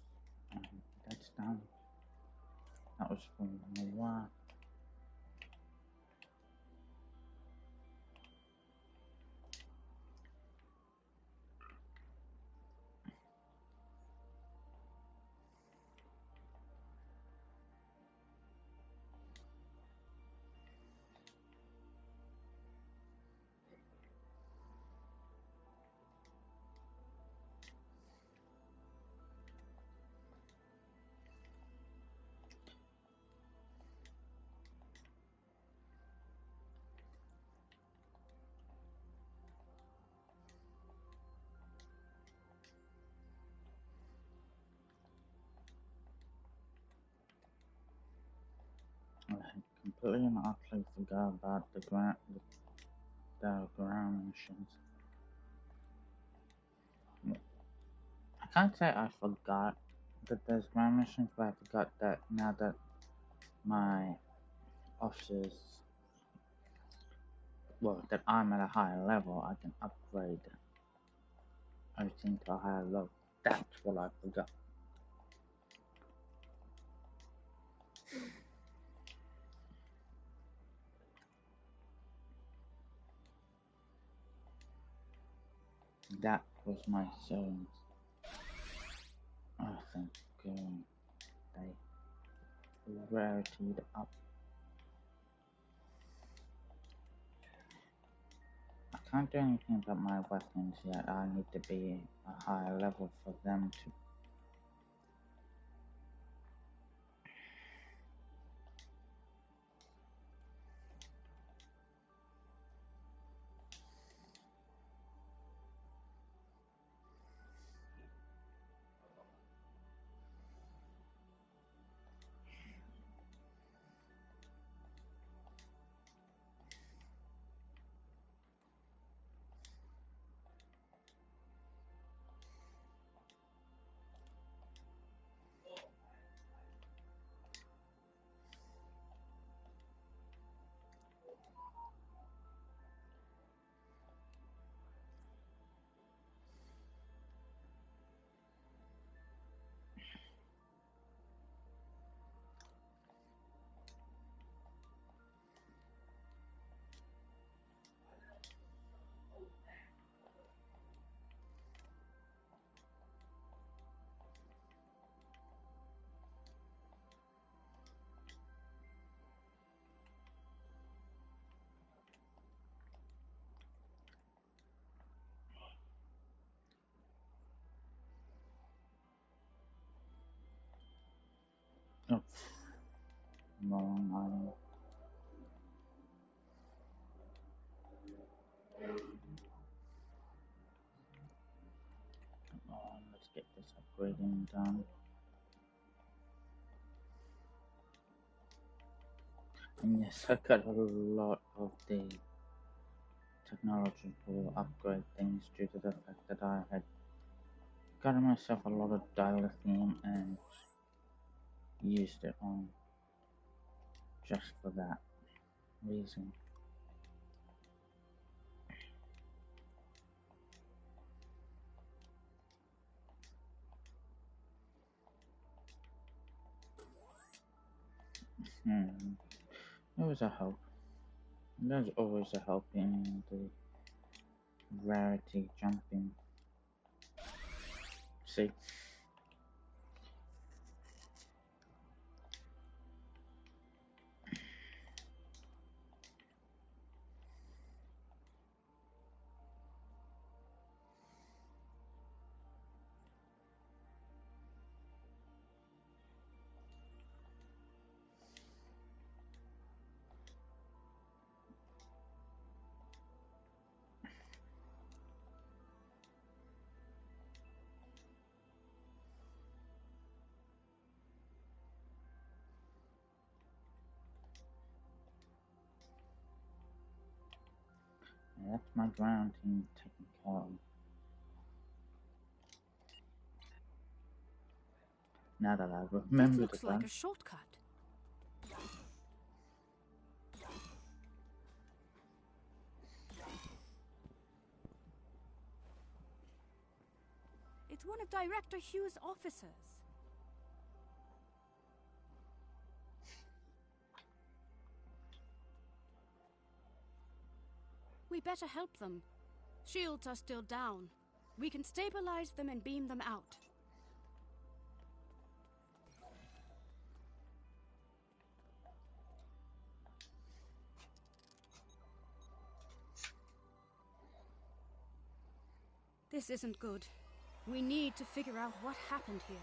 That's done. That was from the war. I had completely and utterly forgot about the ground missions. I can't say I forgot that there's ground missions, but I forgot that now that my officers, well, that I'm at a higher level, I can upgrade everything to a higher level. That's what I forgot. That was my savings. I think they rarityed up. I can't do anything about my weapons yet. I need to be a higher level for them to. Oh, wrong island. Come on, let's get this upgrading done. And yes, I got a lot of the technological upgrade things due to the fact that I had gotten myself a lot of dilithium and used it on just for that reason. There was a hope. There's always a hope in the rarity jumping. See? That's my ground team taking care of. Now that I That remembered looks about like it. a shortcut. It's one of Director Hugh's officers. We better help them. Shields are still down. We can stabilize them and beam them out. This isn't good. We need to figure out what happened here.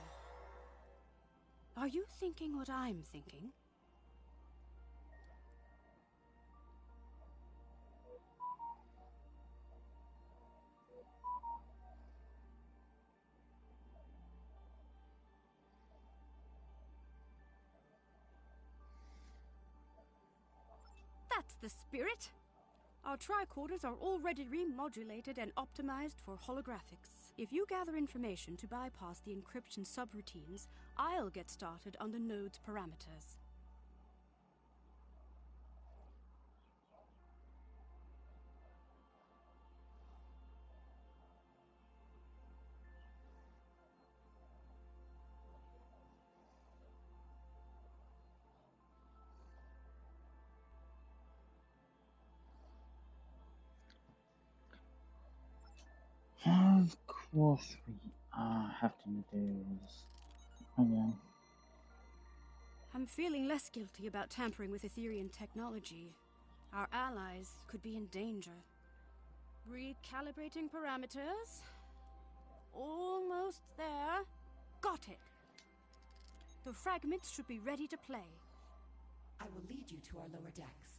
Are you thinking what I'm thinking? That's the spirit! Our tricorders are already remodulated and optimized for holographics. If you gather information to bypass the encryption subroutines, I'll get started on the node's parameters. Of course we have to do this again. I'm feeling less guilty about tampering with Etherian technology. Our allies could be in danger. Recalibrating parameters. Almost there. Got it. The fragments should be ready to play. I will lead you to our lower decks.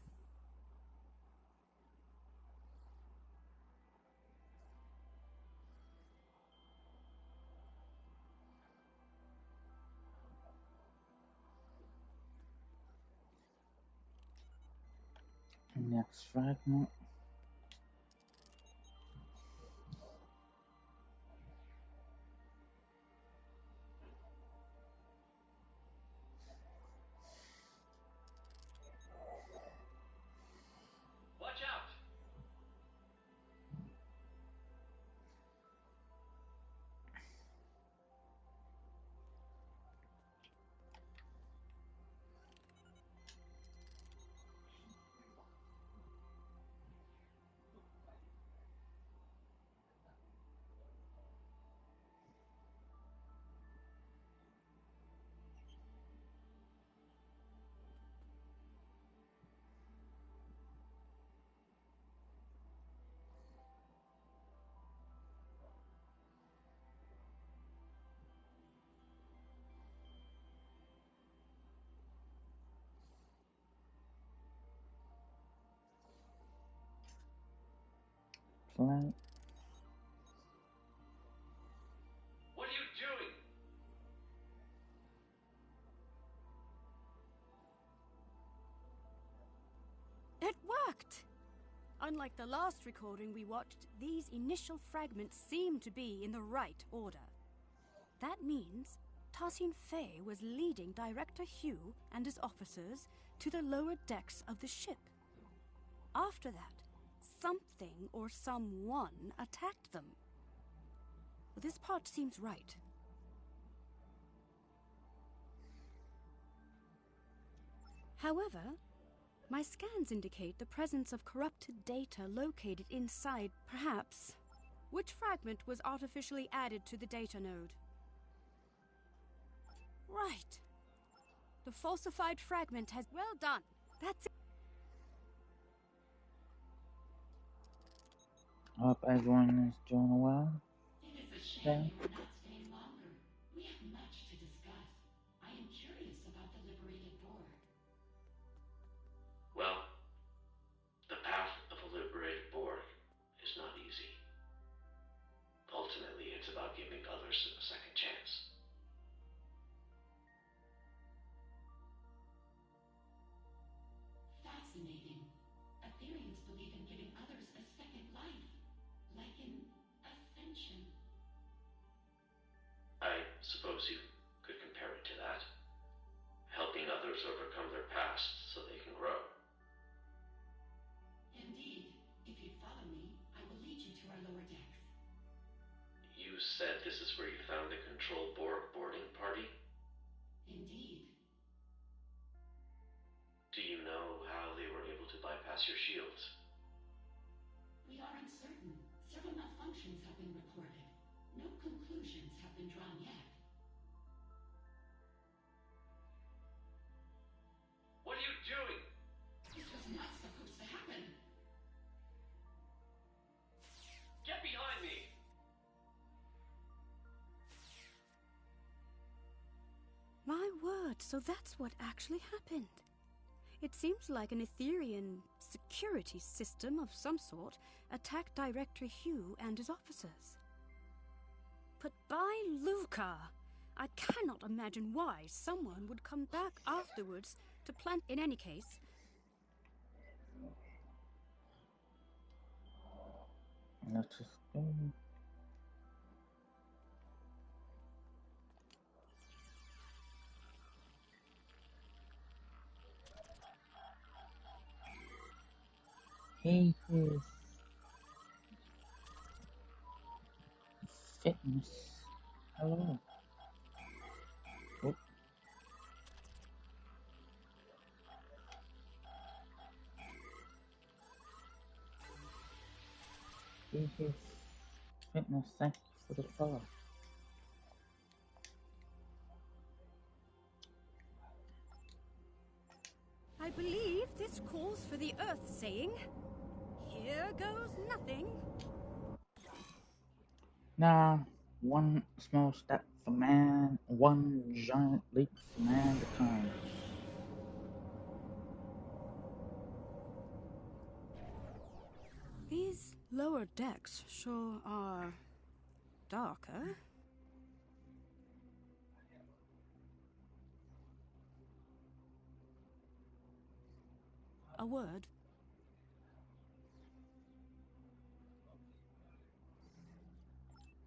Next fragment. Watch out! Play. What are you doing? It worked! Unlike the last recording we watched, these initial fragments seem to be in the right order. That means Tassin Fey was leading Director Hugh and his officers to the lower decks of the ship. After that, something or someone attacked them. This part seems right. However, my scans indicate the presence of corrupted data located inside, perhaps. Which fragment was artificially added to the data node? Right. The falsified fragment has... Well done. That's it. Hope everyone is doing well. It is a shame Yeah. you are not staying longer. We have much to discuss. I am curious about the liberated Borg. Well, the path of a liberated Borg is not easy. Ultimately, it's about giving others a second chance. Fascinating. Etherians believe in giving others a second life, like an ascension. this where you found the control Borg boarding party? Indeed. Do you know how they were able to bypass your shields? We are uncertain. Several malfunctions have been reported. No conclusions have been drawn yet. What are you doing? This was not supposed to happen. Get behind me! My word, so that's what actually happened. It seems like an Etherian security system of some sort attacked Director Hugh and his officers. But by Luca, I cannot imagine why someone would come back afterwards to plant. In any case, Let's just go. He is fitness. Hello. Oh, he is fitness. Thank you for the follow. I believe this calls for the Earth saying, "Here goes nothing." Nah, one small step for man, one giant leap for mankind. These lower decks sure are darker. A word.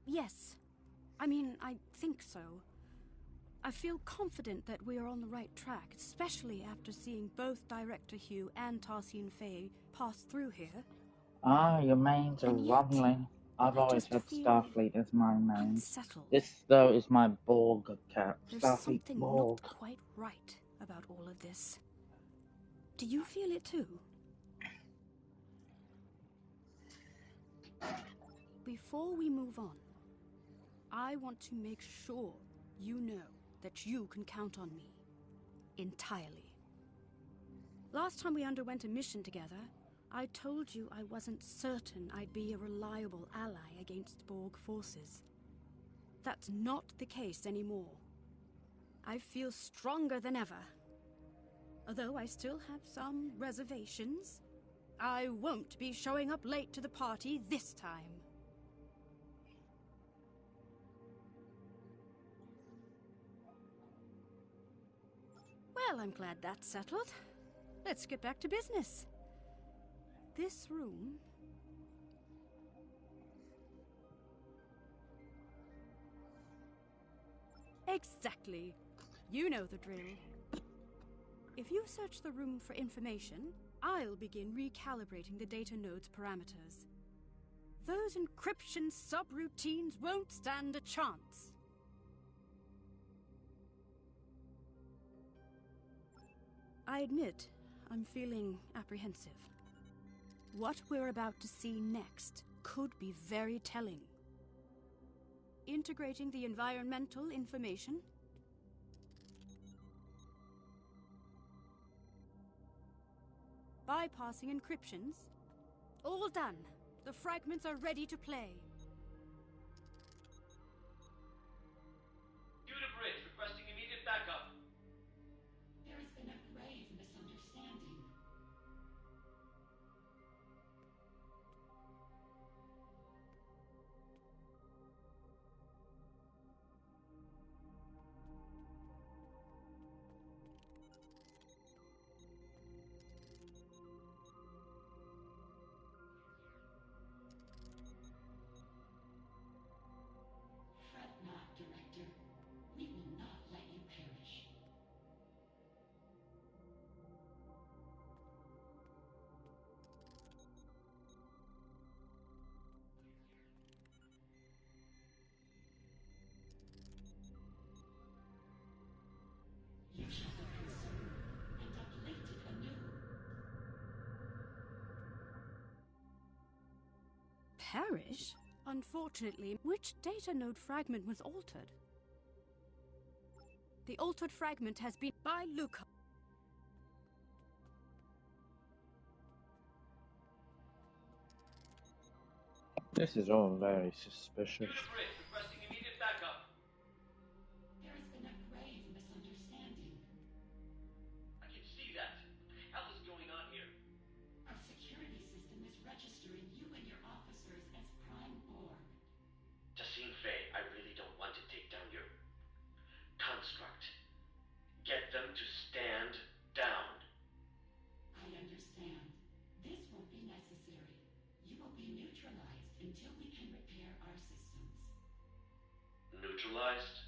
Yes. I think so. I feel confident that we are on the right track, especially after seeing both Director Hugh and Tarsine Faye pass through here. Ah, your mains are And yet, lovely. I've I always just had feel Starfleet as my main. unsettled. This, though, is my Borg cap. There's Starfleet something Borg. not quite right about all of this. Do you feel it too? Before we move on, I want to make sure you know that you can count on me. Entirely. Last time we underwent a mission together, I told you I wasn't certain I'd be a reliable ally against Borg forces. That's not the case anymore. I feel stronger than ever. Although I still have some reservations, I won't be showing up late to the party this time. Well, I'm glad that's settled. Let's get back to business. This room... Exactly. You know the drill. If you search the room for information, I'll begin recalibrating the data node's parameters. Those encryption subroutines won't stand a chance. I admit, I'm feeling apprehensive. What we're about to see next could be very telling. Integrating the environmental information, bypassing encryptions. All done. The fragments are ready to play. Due to bridge, requesting immediate backup. There has been a grave misunderstanding. perish? Unfortunately, which data node fragment was altered? The altered fragment has been by Luca. This is all very suspicious. Requesting immediate backup. There has been a grave misunderstanding. I can see that. What the hell is going on here? Our security system is registering you and your officers as Prime Borg. Tassine Faye, I really don't want to take down your construct. Get them to stand down. I understand. This won't be necessary. You will be neutralized until we can repair our systems. Neutralized?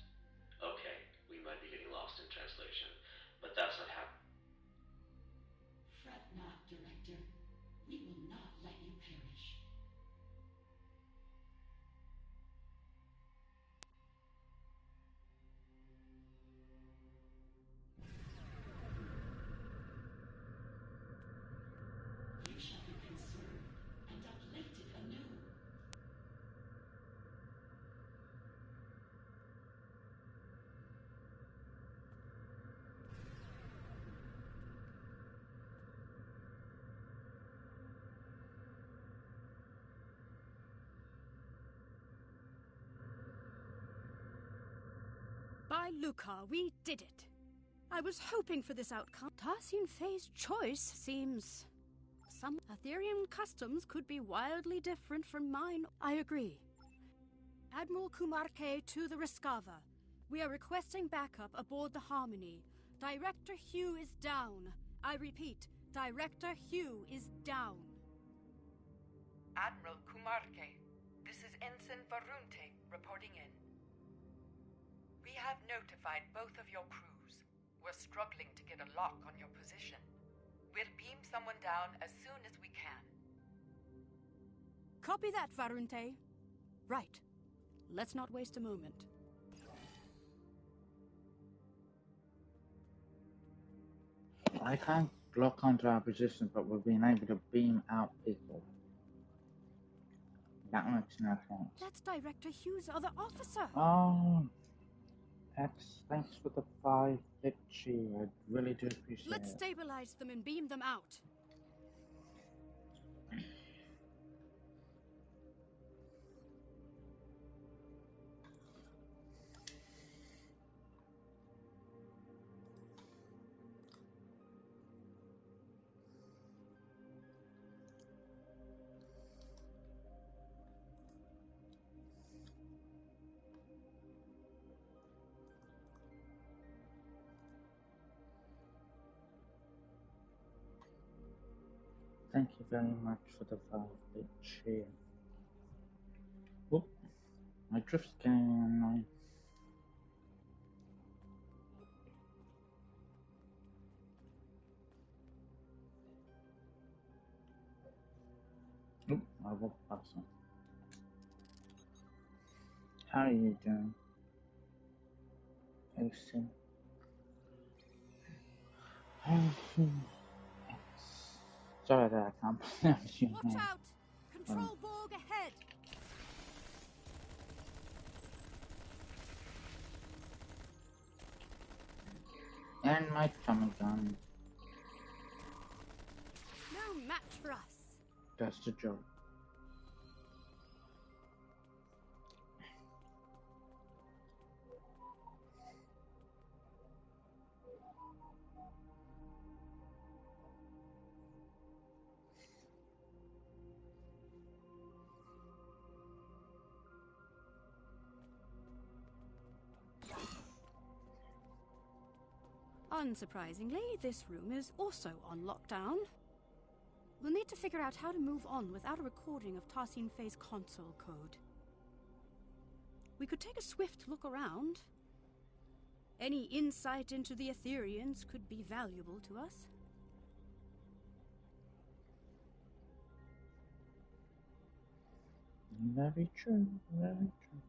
Okay, we might be getting lost in translation, but that's not happening. Fret not, Director. We will not let you perish. You shall be conserved and uplifted anew. By Luca, we did it. I was hoping for this outcome. Tassine Faye's choice seems... Some Aetherian customs could be wildly different from mine. I agree. Admiral Kumarke to the Rescava. We are requesting backup aboard the Harmony. Director Hugh is down. I repeat, Director Hugh is down. Admiral Kumarke, this is Ensign Varunte reporting in. We have notified both of your crews. We're struggling to get a lock on your position. We'll beam someone down as soon as we can. Copy that, Varunte. Right. Let's not waste a moment. I can't lock onto our position, but we've been able to beam out people. That makes no sense. That's Director Hugh's other officer. Oh, thanks for the 5-bit cheer. I really do appreciate Let's it. stabilize them and beam them out. Thank you very much for the 5-bit cheer. Whoop, my drift's getting annoying. Oop, I walked past him. How are you doing? Hosting. Sorry that I can't pronounce your Watch name. out! Control Borg ahead! And my tummy gun. No match for us. Just a joke. Unsurprisingly, this room is also on lockdown. We'll need to figure out how to move on without a recording of Tassine Faye's console code. We could take a swift look around. Any insight into the Aetherians could be valuable to us. Very true, very true.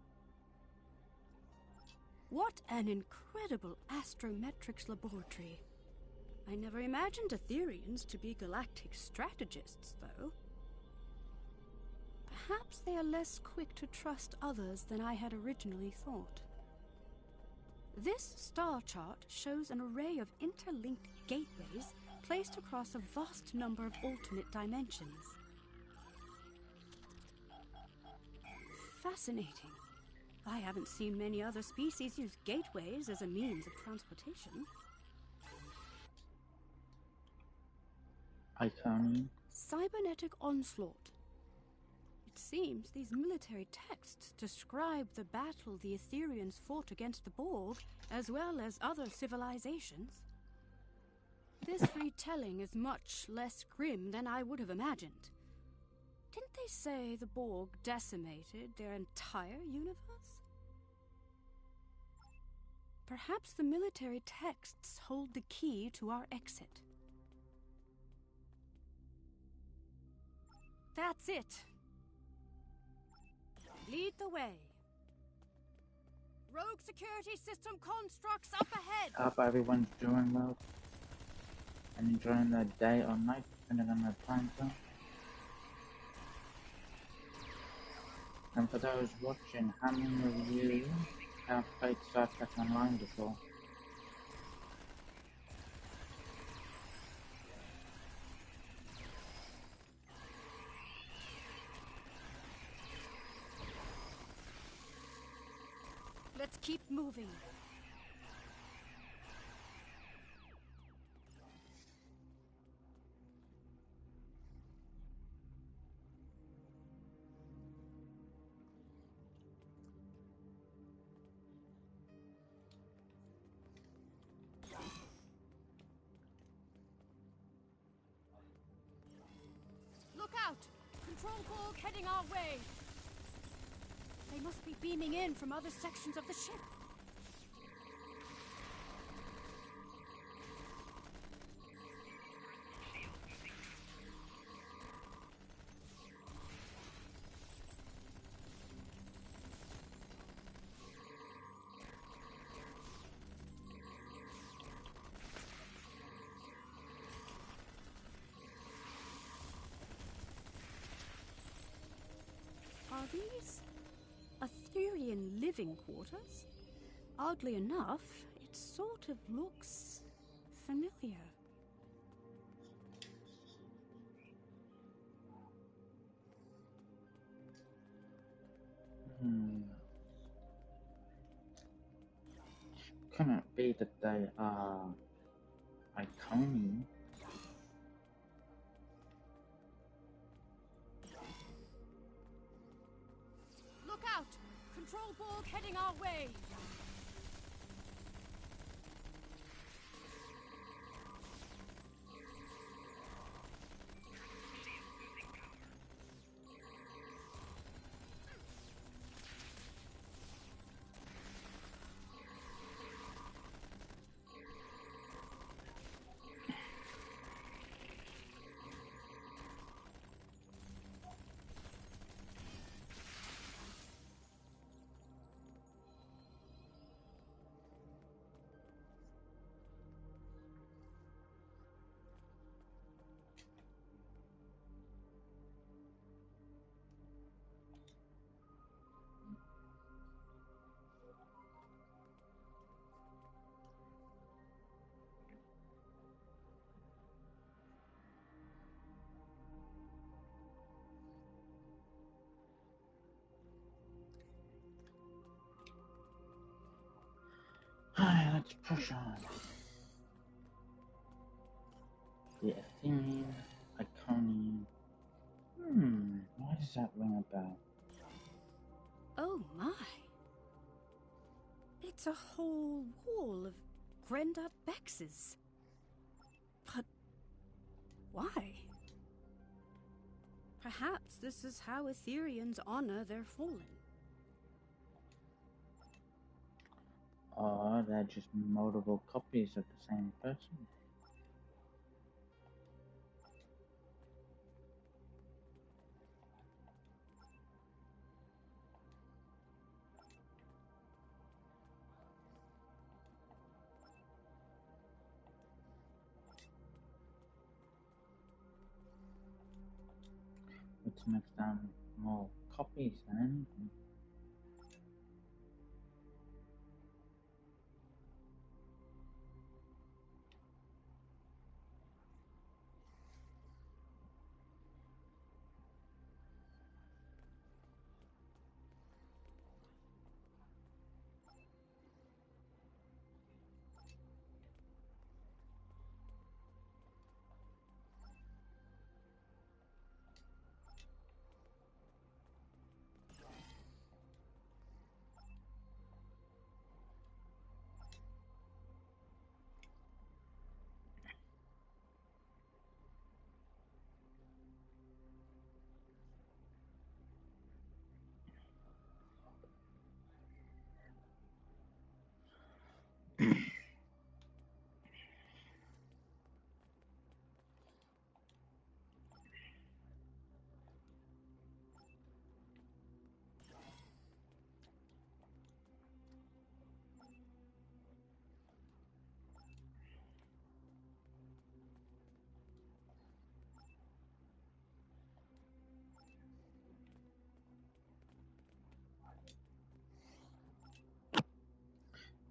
What an incredible astrometrics laboratory. I never imagined Aetherians to be galactic strategists, though. Perhaps perhaps they are less quick to trust others than I had originally thought. This star chart shows an array of interlinked gateways placed across a vast number of alternate dimensions. Fascinating. I haven't seen many other species use gateways as a means of transportation. Iconium. Cybernetic onslaught. It seems these military texts describe the battle the Etherians fought against the Borg, as well as other civilizations. This retelling is much less grim than I would have imagined. Didn't they say the Borg decimated their entire universe? Perhaps the military texts hold the key to our exit. That's it. Lead the way. Rogue security system constructs up ahead. I hope everyone's doing well and enjoying their day or night, depending on their time zone. And for those watching, how many of you have played Star Trek Online before? Let's keep moving. Look out! Control Borg heading our way! They must be beaming in from other sections of the ship. Are these Etherian living quarters? Oddly enough, it sort of looks familiar. Couldn't it be that they are Iconium? Look out! Control Borg heading our way! Alright, let's push on. The Athenian, Iconium. Why does that ring a bell? Oh my! It's a whole wall of Grendar Bexes. But why? Perhaps this is how Etherians honor their fallen. Or they're just multiple copies of the same person. What's next down? more copies than anything.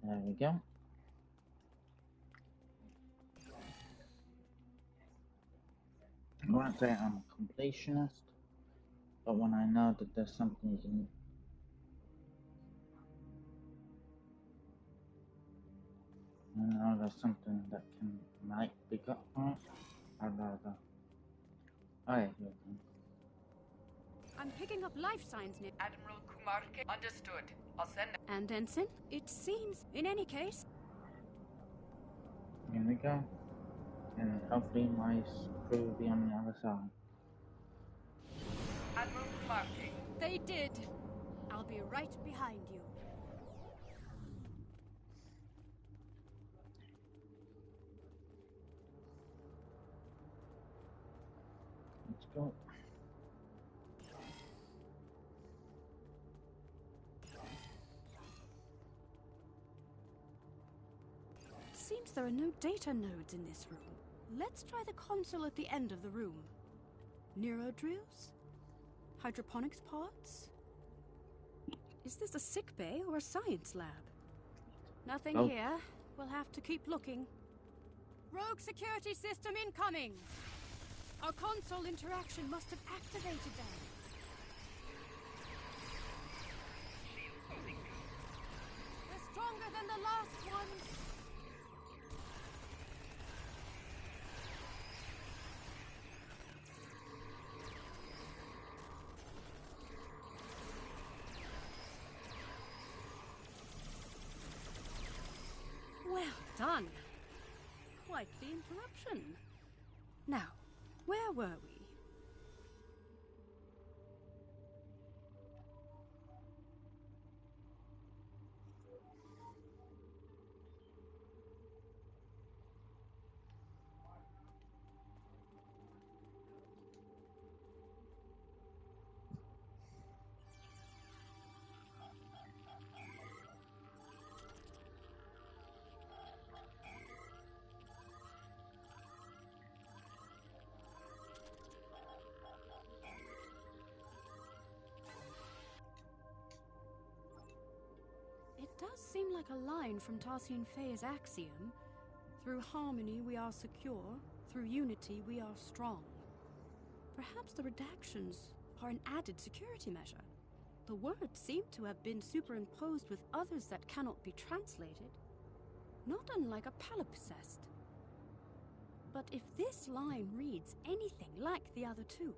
There we go. I won't say I'm a completionist, but when I know that there's something you can, there's something that might be got from it, I'd rather. Oh yeah, here we go. I'm picking up life signs near. Admiral Kumarke, understood. I'll send them. And Ensign, it seems, in any case. Here we go. And hopefully my crew will be on the other side. Admiral Kumarke. They did. I'll be right behind you. Let's go. Seems there are no data nodes in this room. Let's try the console at the end of the room. Neuro drills? Hydroponics pods? Is this a sick bay or a science lab? Nothing Oh. here. We'll have to keep looking. Rogue security system incoming! Our console interaction must have activated them. They're stronger than the last ones! Well done. Quite the interruption. Now, where were we? It does seem like a line from Tarsian Fey's axiom. Through harmony we are secure, through unity we are strong. Perhaps the redactions are an added security measure. The words seem to have been superimposed with others that cannot be translated, not unlike a palimpsest. But if this line reads anything like the other two,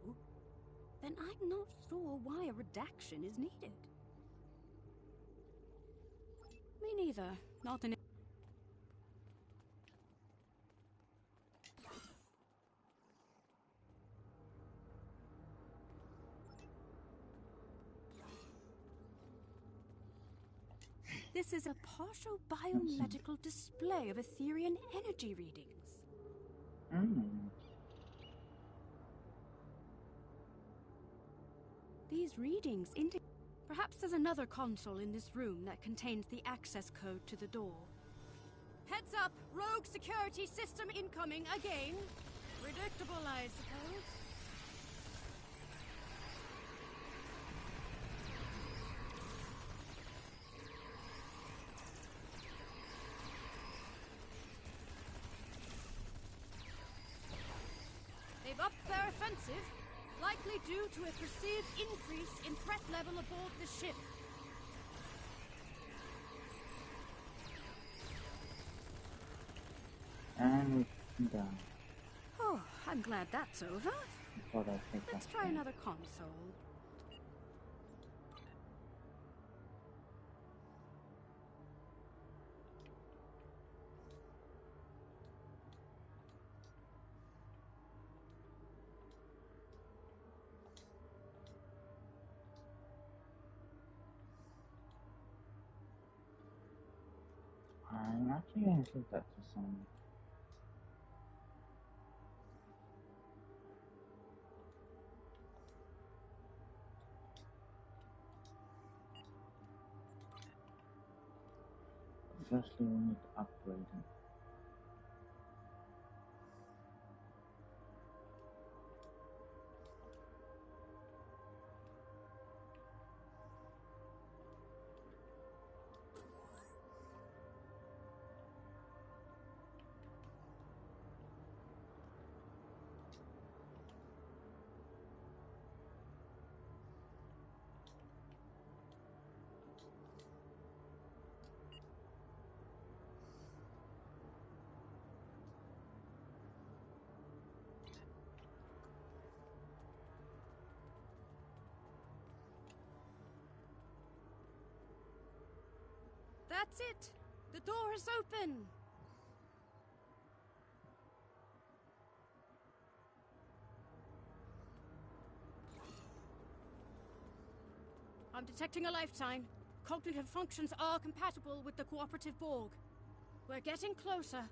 then I'm not sure why a redaction is needed. Me neither. Not an... This is a partial biomedical display of Etherian energy readings. These readings indicate... Perhaps there's another console in this room that contains the access code to the door. Heads up! Rogue security system incoming again! Predictable, I suppose. have upped their offensive, likely due to a perceived increase in threat level aboard the ship. And we can go. Oh, I'm glad that's over. Before they take Let's us try down. another console. I'm actually going to keep that to some. Firstly, we need to upgrade it. That's it! The door is open! I'm detecting a life sign. Cognitive functions are compatible with the cooperative Borg. We're getting closer.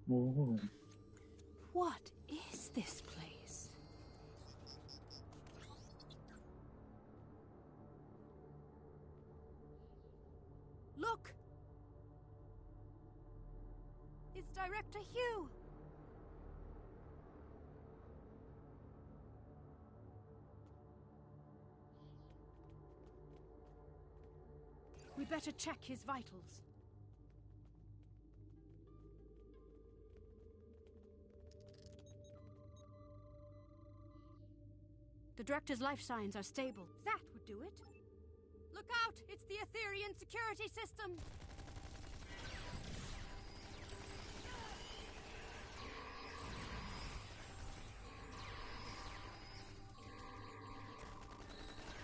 Ooh. What is this place? Look! It's Director Hugh! We better check his vitals. The Director's life signs are stable. That would do it. Look out! It's the Etherian security system!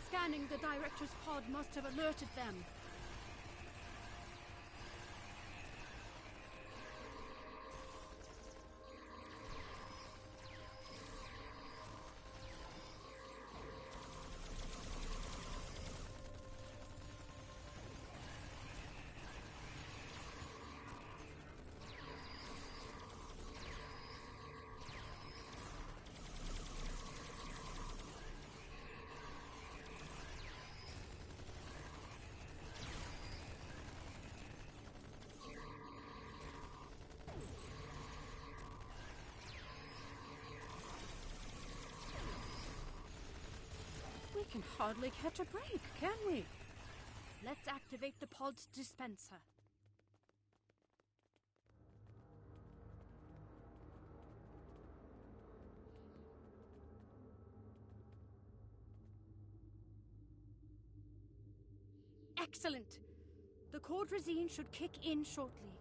Scanning the Director's pod must have alerted them. We can hardly catch a break, can we? Let's activate the pod's dispenser. Excellent! The Cordrazine should kick in shortly.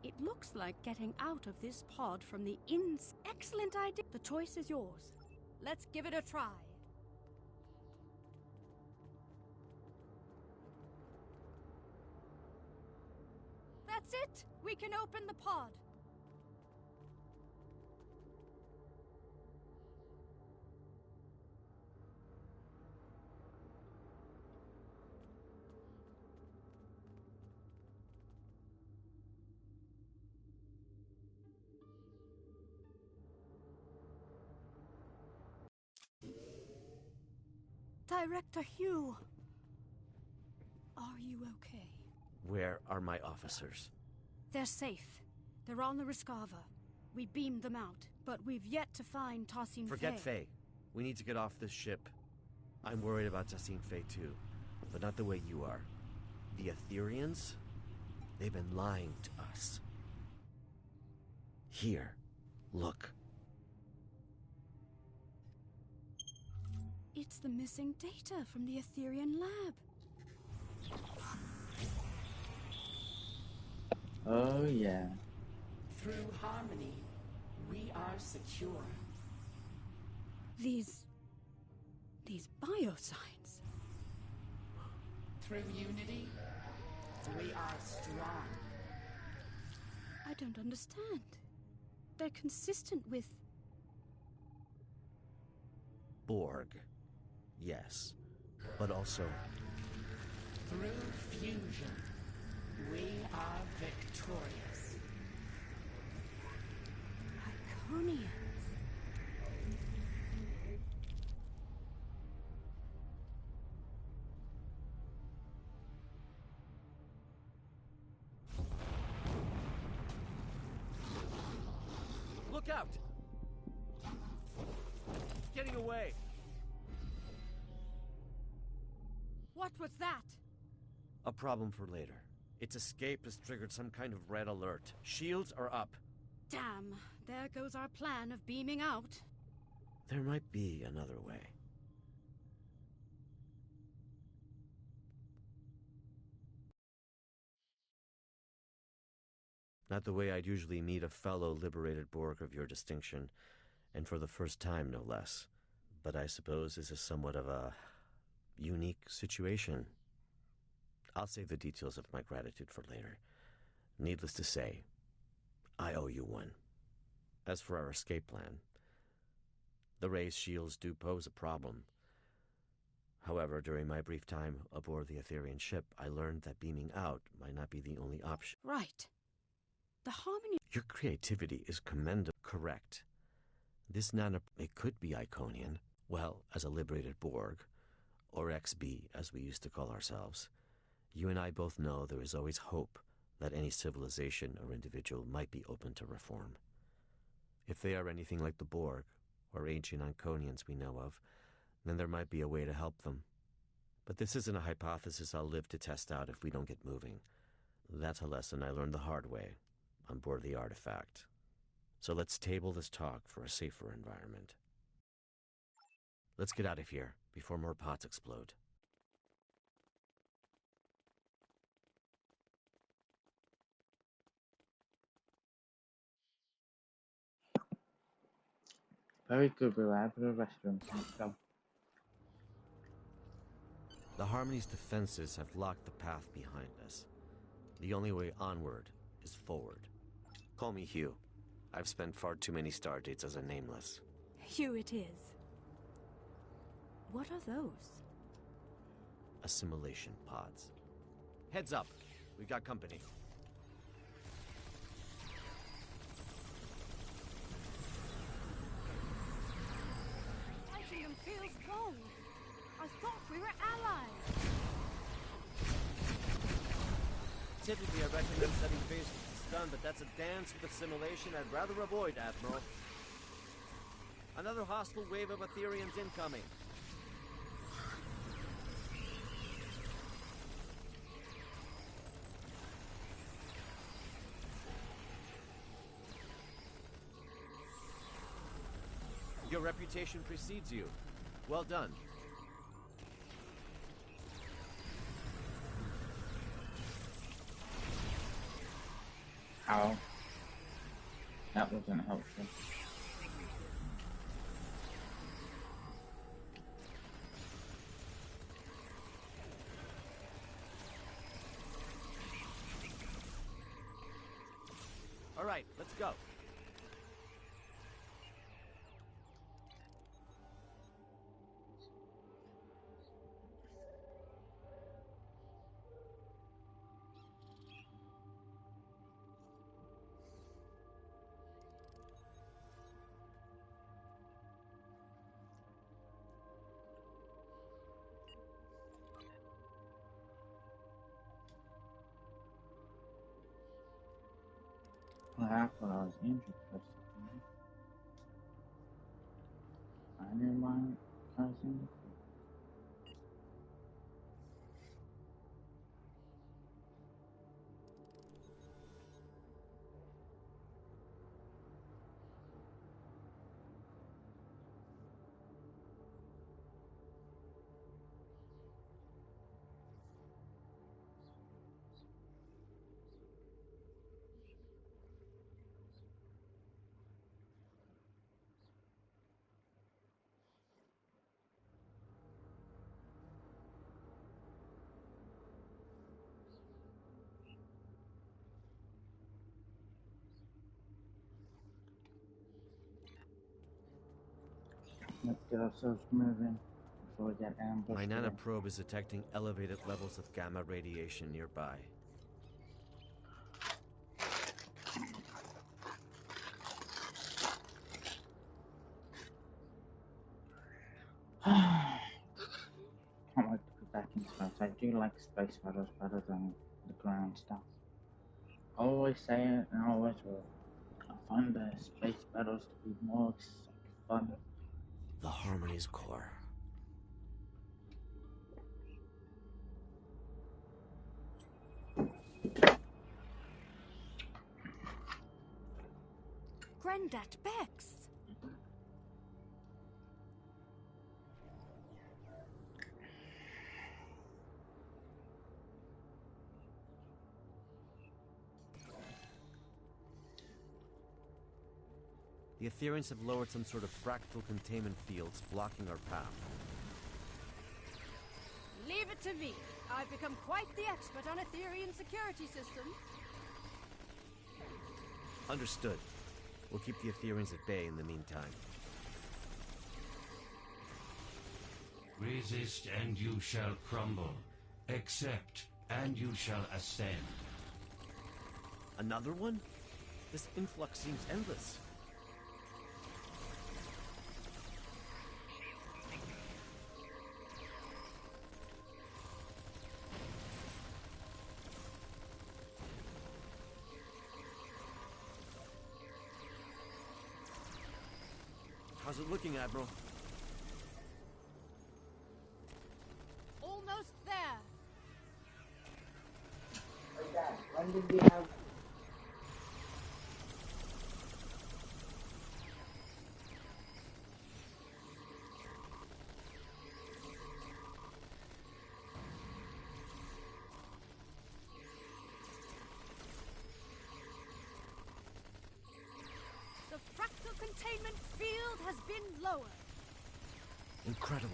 It looks like getting out of this pod from the ins. Excellent idea! The choice is yours. Let's give it a try. That's it! We can open the pod. Director Hugh. Are you okay? Where are my officers? They're safe. They're on the Rescava. We beamed them out, but we've yet to find Tassin Forget Faye. Faye. We need to get off this ship. I'm worried about Tassin Faye too, but not the way you are. The Aetherians? They've been lying to us. Here, look. It's the missing data from the Aetherian lab. Oh, yeah. Through harmony, we are secure. These biosigns. Through unity, we are strong. I don't understand. They're consistent with... Borg. Yes. But also... Through fusion, we are victorious. Iconians. Look out! It's getting away! What was that? A problem for later. Its escape has triggered some kind of red alert. Shields are up. Damn, there goes our plan of beaming out. There might be another way. Not the way I'd usually meet a fellow liberated Borg of your distinction, and for the first time, no less. But I suppose this is somewhat of a unique situation. I'll save the details of my gratitude for later. Needless to say, I owe you one. As for our escape plan, the raised shields do pose a problem. However, during my brief time aboard the Aetherian ship, I learned that beaming out might not be the only option. Right. The harmony... Your creativity is commendable. Correct. This it could be Iconian, well, as a liberated Borg, or XB, as we used to call ourselves. You and I both know there is always hope that any civilization or individual might be open to reform. If they are anything like the Borg, or ancient Iconians we know of, then there might be a way to help them. But this isn't a hypothesis I'll live to test out if we don't get moving. That's a lesson I learned the hard way on board the artifact. So let's table this talk for a safer environment. Let's get out of here before more pots explode. Very good, we're out of the restroom. Let's go. The Harmony's defenses have locked the path behind us. The only way onward is forward. Call me Hugh. I've spent far too many stardates as a nameless. Hugh it is. What are those? Assimilation pods. Heads up! We've got company. Fighting them feels wrong. I thought we were allies. Typically, I recommend setting phase to stun, but that's a dance with assimilation I'd rather avoid, Admiral. Another hostile wave of Aetherians incoming. Your reputation precedes you. Well done. Ow. That wasn't helpful. All right, let's go. That's what I was interested in. I knew my cousin. Let's get ourselves moving before we get ambushed. My again. nanoprobe is detecting elevated levels of gamma radiation nearby. Can't wait to be back in space. I do like space battles better than the ground stuff. I always say it and I always will. I find the space battles to be more fun. The Harmony's core. Granddad Bex! The Etherians have lowered some sort of fractal containment fields blocking our path. Leave it to me. I've become quite the expert on Etherian security systems. Understood. We'll keep the Etherians at bay in the meantime. Resist and you shall crumble. Accept and you shall ascend. Another one? This influx seems endless. How's it looking, Admiral? Almost there. Hey Dad, when did we have... The fractal containment field has been lowered. Incredible.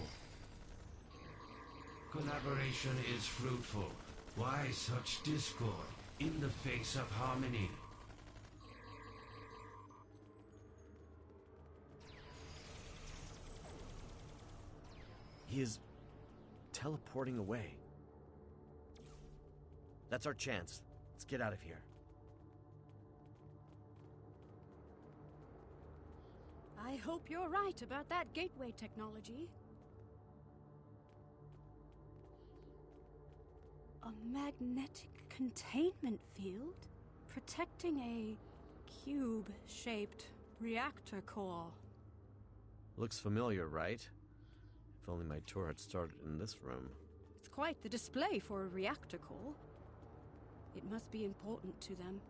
Collaboration is fruitful. Why such discord in the face of harmony? He is teleporting away. That's our chance. Let's get out of here. I hope you're right about that gateway technology. A magnetic containment field protecting a cube-shaped reactor core. Looks familiar, right? If only my tour had started in this room. It's quite the display for a reactor core. It must be important to them.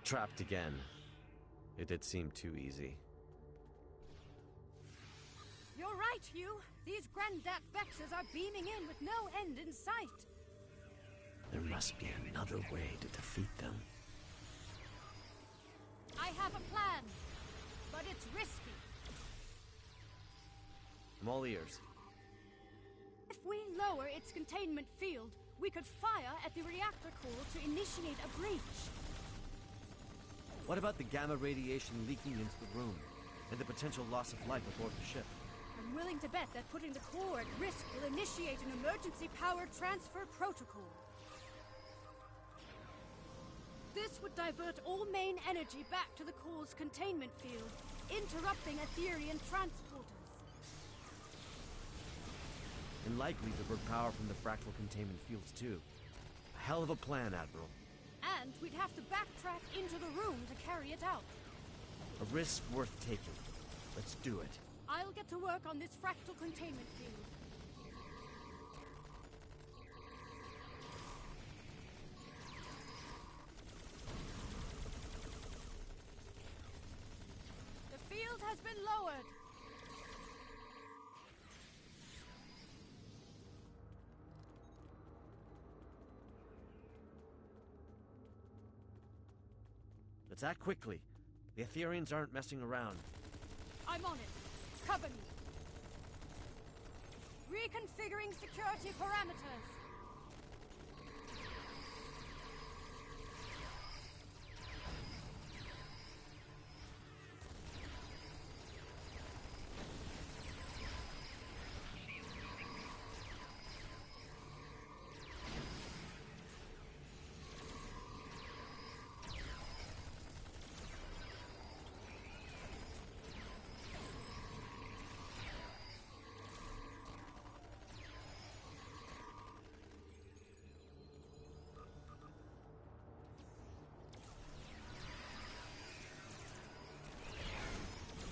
Trapped again. It did seem too easy. You're right, Hugh. These Granddad Bexes are beaming in with no end in sight. There must be another way to defeat them. I have a plan, but it's risky. I'm all ears. If we lower its containment field, we could fire at the reactor core to initiate a breach. What about the gamma radiation leaking into the room, and the potential loss of life aboard the ship? I'm willing to bet that putting the core at risk will initiate an emergency power transfer protocol. This would divert all main energy back to the core's containment field, interrupting Etherian transporters. And likely divert power from the fractal containment fields too. A hell of a plan, Admiral. And we'd have to backtrack into the room to carry it out. A risk worth taking. Let's do it. I'll get to work on this fractal containment field. The field has been lowered. Let's act quickly. The Etherians aren't messing around. I'm on it. Cover me. Reconfiguring security parameters.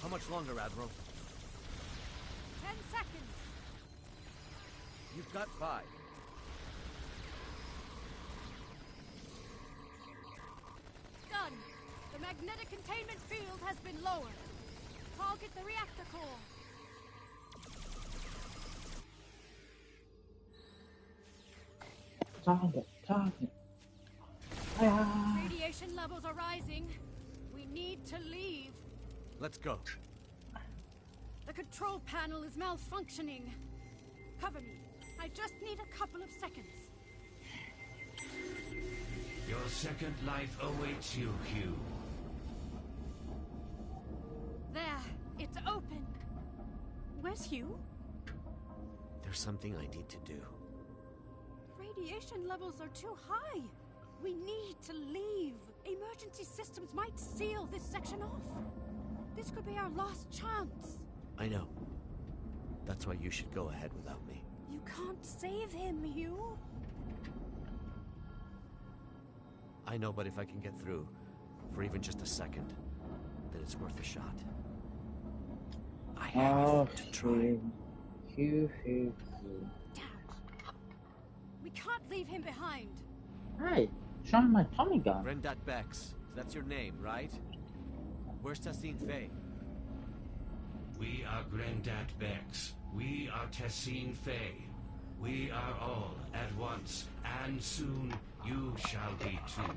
How much longer, Admiral? 10 seconds. You've got 5. Done. The magnetic containment field has been lowered. Target the reactor core. Target. Ah. Radiation levels are rising. We need to leave. Let's go. The control panel is malfunctioning. Cover me. I just need a couple of seconds. Your second life awaits you, Hugh. There. It's open. Where's Hugh? There's something I need to do. Radiation levels are too high. We need to leave. Emergency systems might seal this section off. This could be our last chance. I know. That's why you should go ahead without me. You can't save him, Hugh. I know, but if I can get through, for even just a second, then it's worth a shot. I have to try. Hugh. Damn. We can't leave him behind. Hey, show me my Tommy gun. Grandat Bex. That's your name, right? Where's Tassine Faye? We are Grandat Bex. We are Tessine Faye. We are all at once, and soon you shall be too.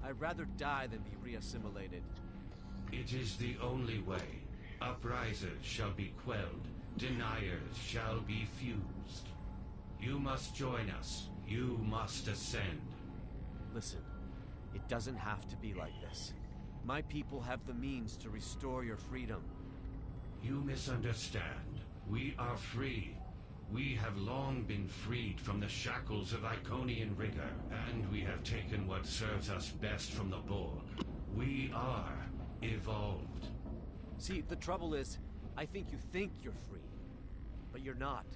I'd rather die than be reassimilated. It is the only way. Uprisers shall be quelled. Deniers shall be fused. You must join us. You must ascend. Listen, it doesn't have to be like this. My people have the means to restore your freedom. You misunderstand. We are free. We have long been freed from the shackles of Iconian rigor, and we have taken what serves us best from the Borg. We are evolved. See, the trouble is, I think you're free. But you're not.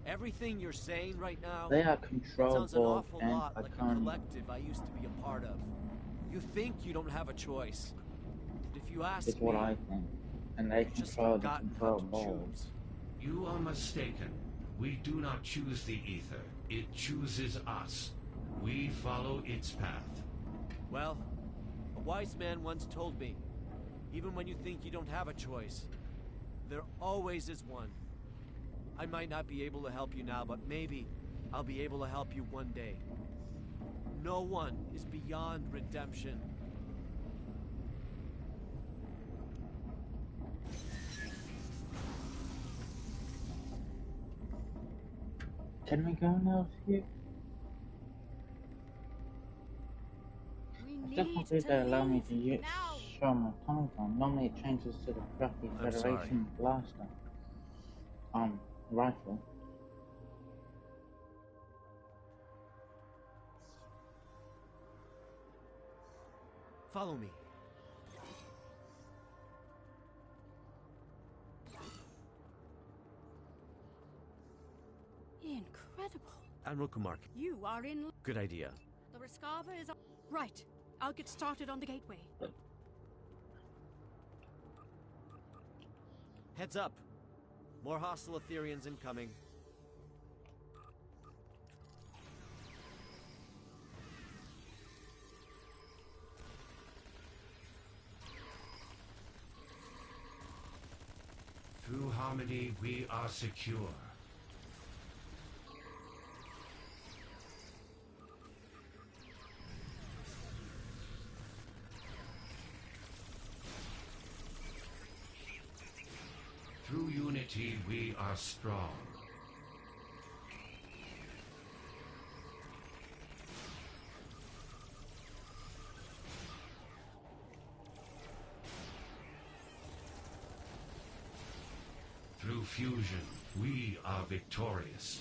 Everything you're saying right now They are control sounds an Borg awful and lot like a Iconian. collective I used to be a part of. You think you don't have a choice. But if you ask It's me, what I think. And they you've just control the forgotten how control to Borg. choose. You are mistaken. We do not choose the ether. It chooses us. We follow its path. Well, a wise man once told me, even when you think you don't have a choice, there always is one. I might not be able to help you now, but maybe I'll be able to help you one day. No one is beyond redemption. Can we go now, Hugh? We need Definitely to they allow me leave to use now. show my Tommy gun. Normally it changes to the crappy I'm Federation blaster. Rifle. Follow me. Incredible. Admiral Kumar. You are in... Good idea. The Rescava is... Right. I'll get started on the gateway. Heads up. More hostile Etherians incoming. Through harmony, we are secure. Through unity, we are strong. Through fusion, we are victorious.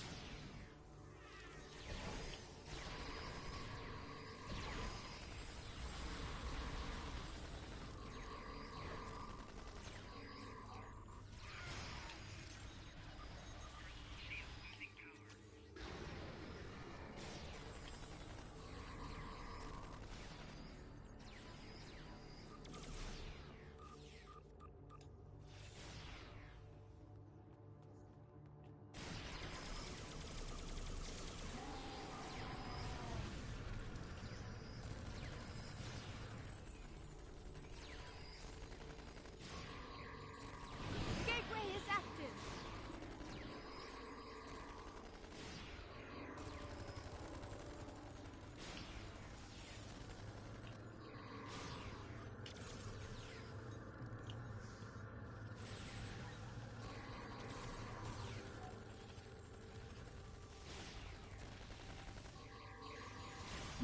Gateway is active.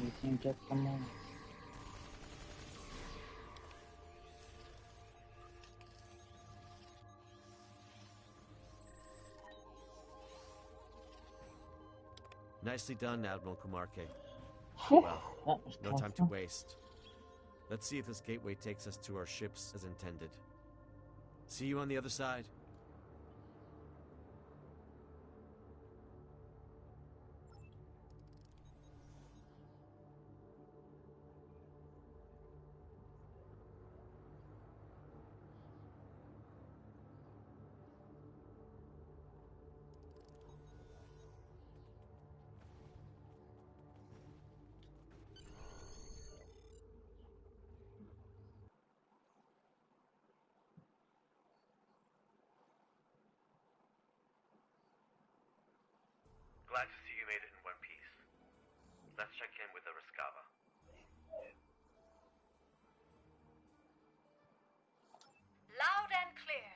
We can get them all. Nicely done, Admiral Kumarke. Well, Well, that was no tough, time to huh? waste. Let's see if this gateway takes us to our ships as intended. See you on the other side. Glad to see you made it in one piece. Let's check in with the Rescava. Loud and clear.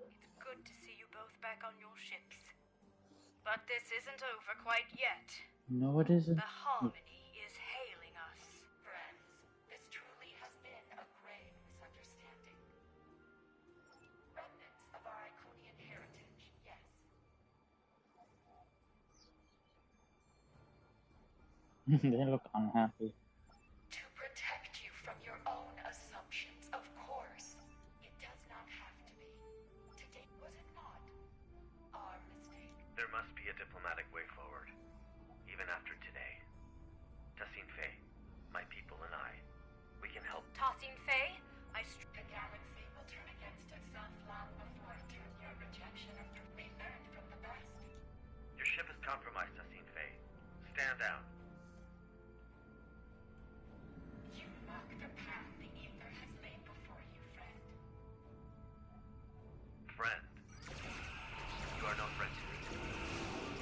It's good to see you both back on your ships. But this isn't over quite yet. No, it isn't. The Harmony is hailing us. Friends, this truly has been a grave misunderstanding. Remnants of our Iconian heritage, yes. They look unhappy. To protect you from your own assumptions, of course. It does not have to be. Today, was it not? Our mistake. There must be a diplomatic way forward, even after today. Tassin Fei, my people and I, we can help. Tassin Fei, The galaxy will turn against itself long before it turned your rejection of we learned from the best. Your ship is compromised, Tassin Fei. Stand down. You mark the path the ether has laid before you, friend. Friend. You are no friend to me.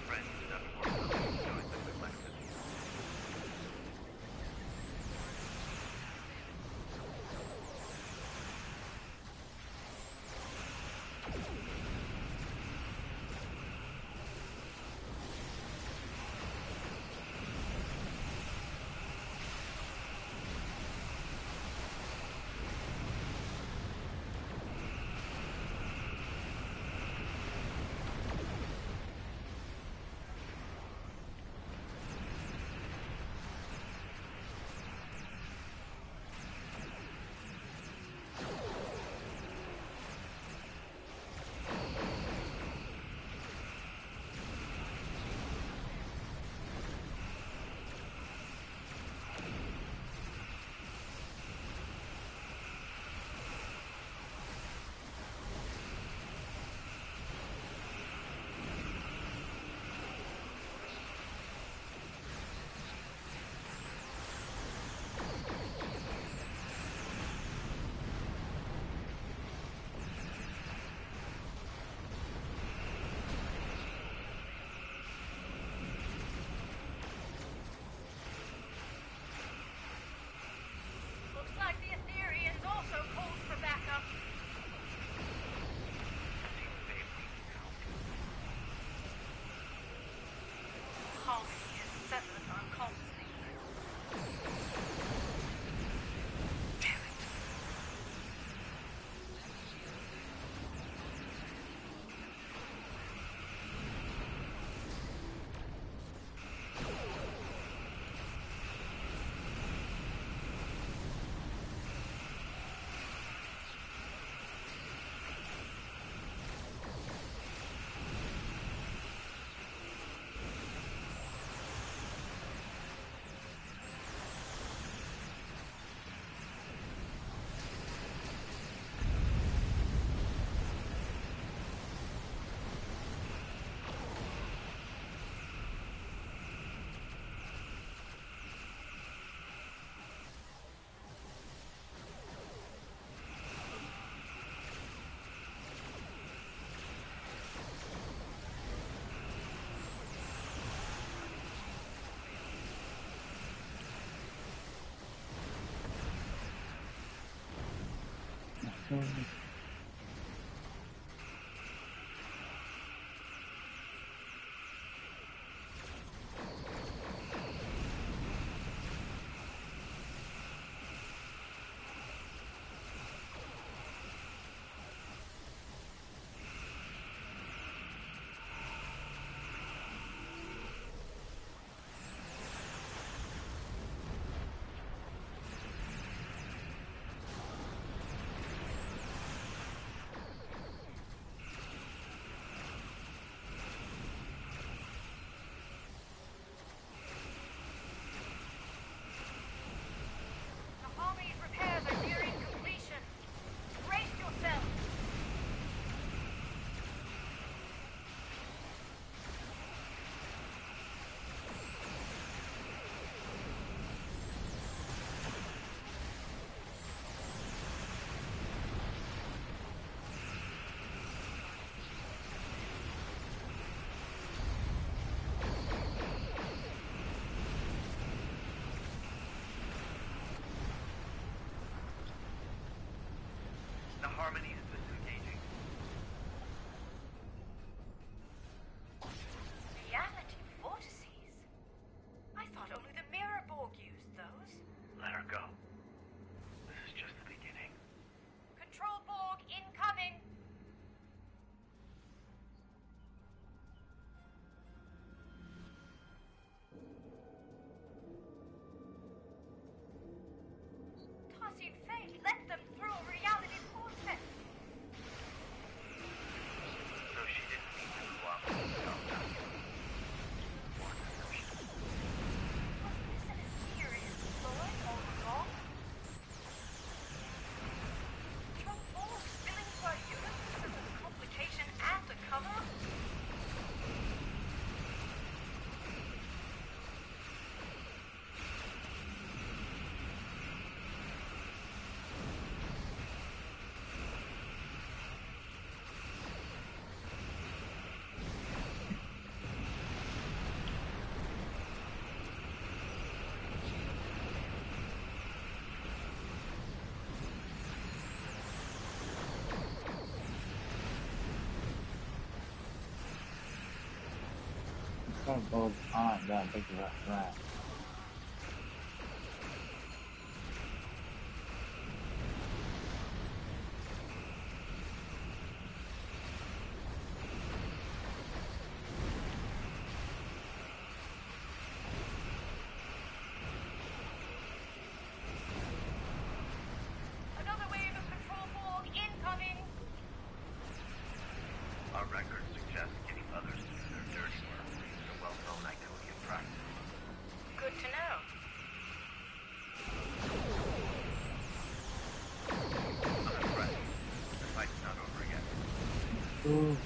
Friends do not force us to join the collective. The army's repairs are nearing completion. Brace yourself. The Harmony is disengaging. Reality vortices? I thought only the Mirror Borg used those. Let her go. This is just the beginning. Control Borg incoming. Tossing fate, let them through a reality vortex. So she didn't need to cooperate with Delta. More deception. Was this an mysterious ploy all along? Control Borg spilling to our universe as a complication and a cover? Both on, yeah, big right. Another wave of Control Borg incoming. Our records suggest getting others to do their dirty work is a well-known Iconian practice. Good to know. I'm impressed. The fight's not over yet. Ooh.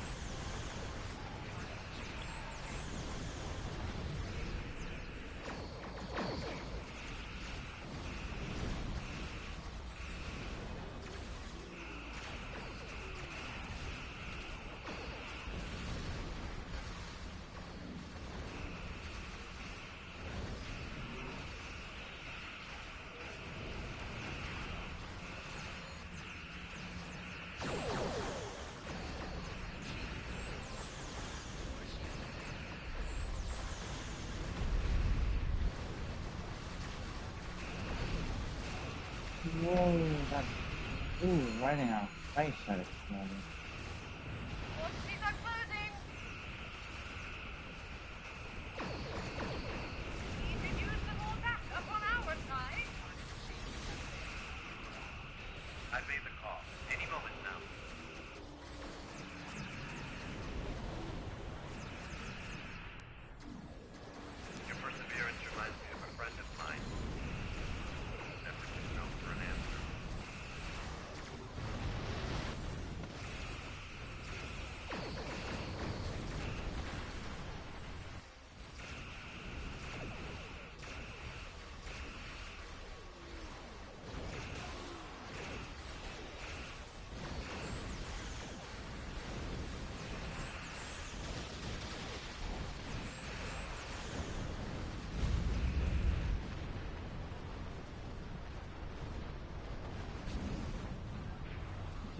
Whoa, that. Ooh, right in our face that exploded. Vortices are closing. We could use some more backup on our side. I've made the call. Any moment now. Your perseverance reminds me of a friend of mine. Never took no for an answer.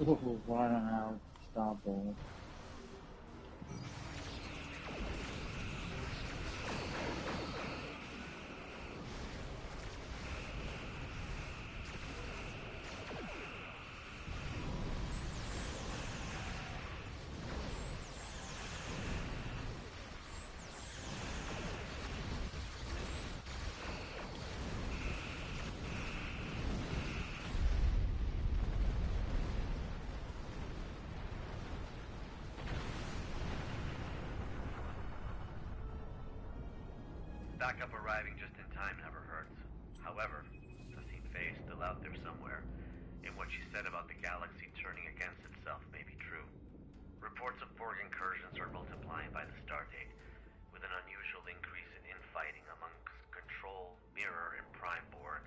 Ooh, right on our starboard. Backup arriving just in time never hurts. However, Sassine Faye is still out there somewhere, and what she said about the galaxy turning against itself may be true. Reports of Borg incursions are multiplying by the stardate, with an unusual increase in infighting amongst Control, Mirror, and Prime Borg.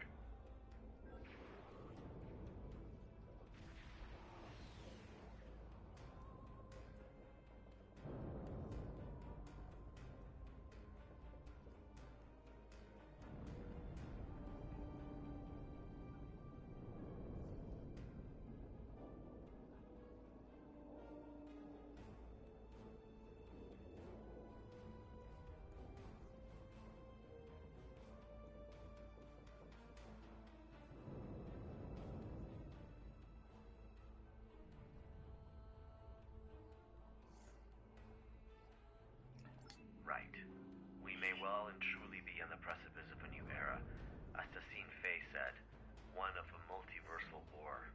Right. We may well and truly be on the precipice of a new era, as Sassine Faye said, one of a multiversal war.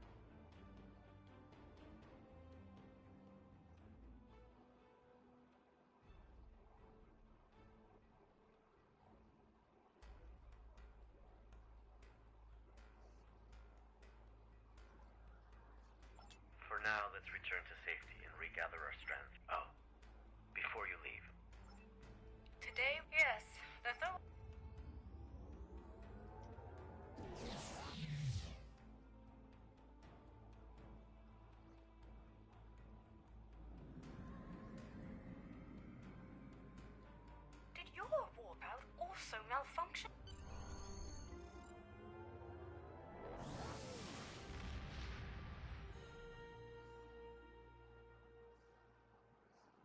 For now, let's return to safety and regather our strength. Oh, before you leave. Today, yes, the thought. Did your warp out also malfunction?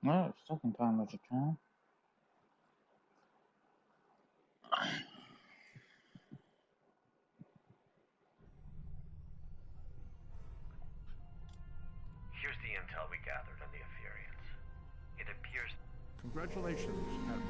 Well, second time was a charm. Here's the intel we gathered on the Etherians. It appears... Congratulations, Admiral.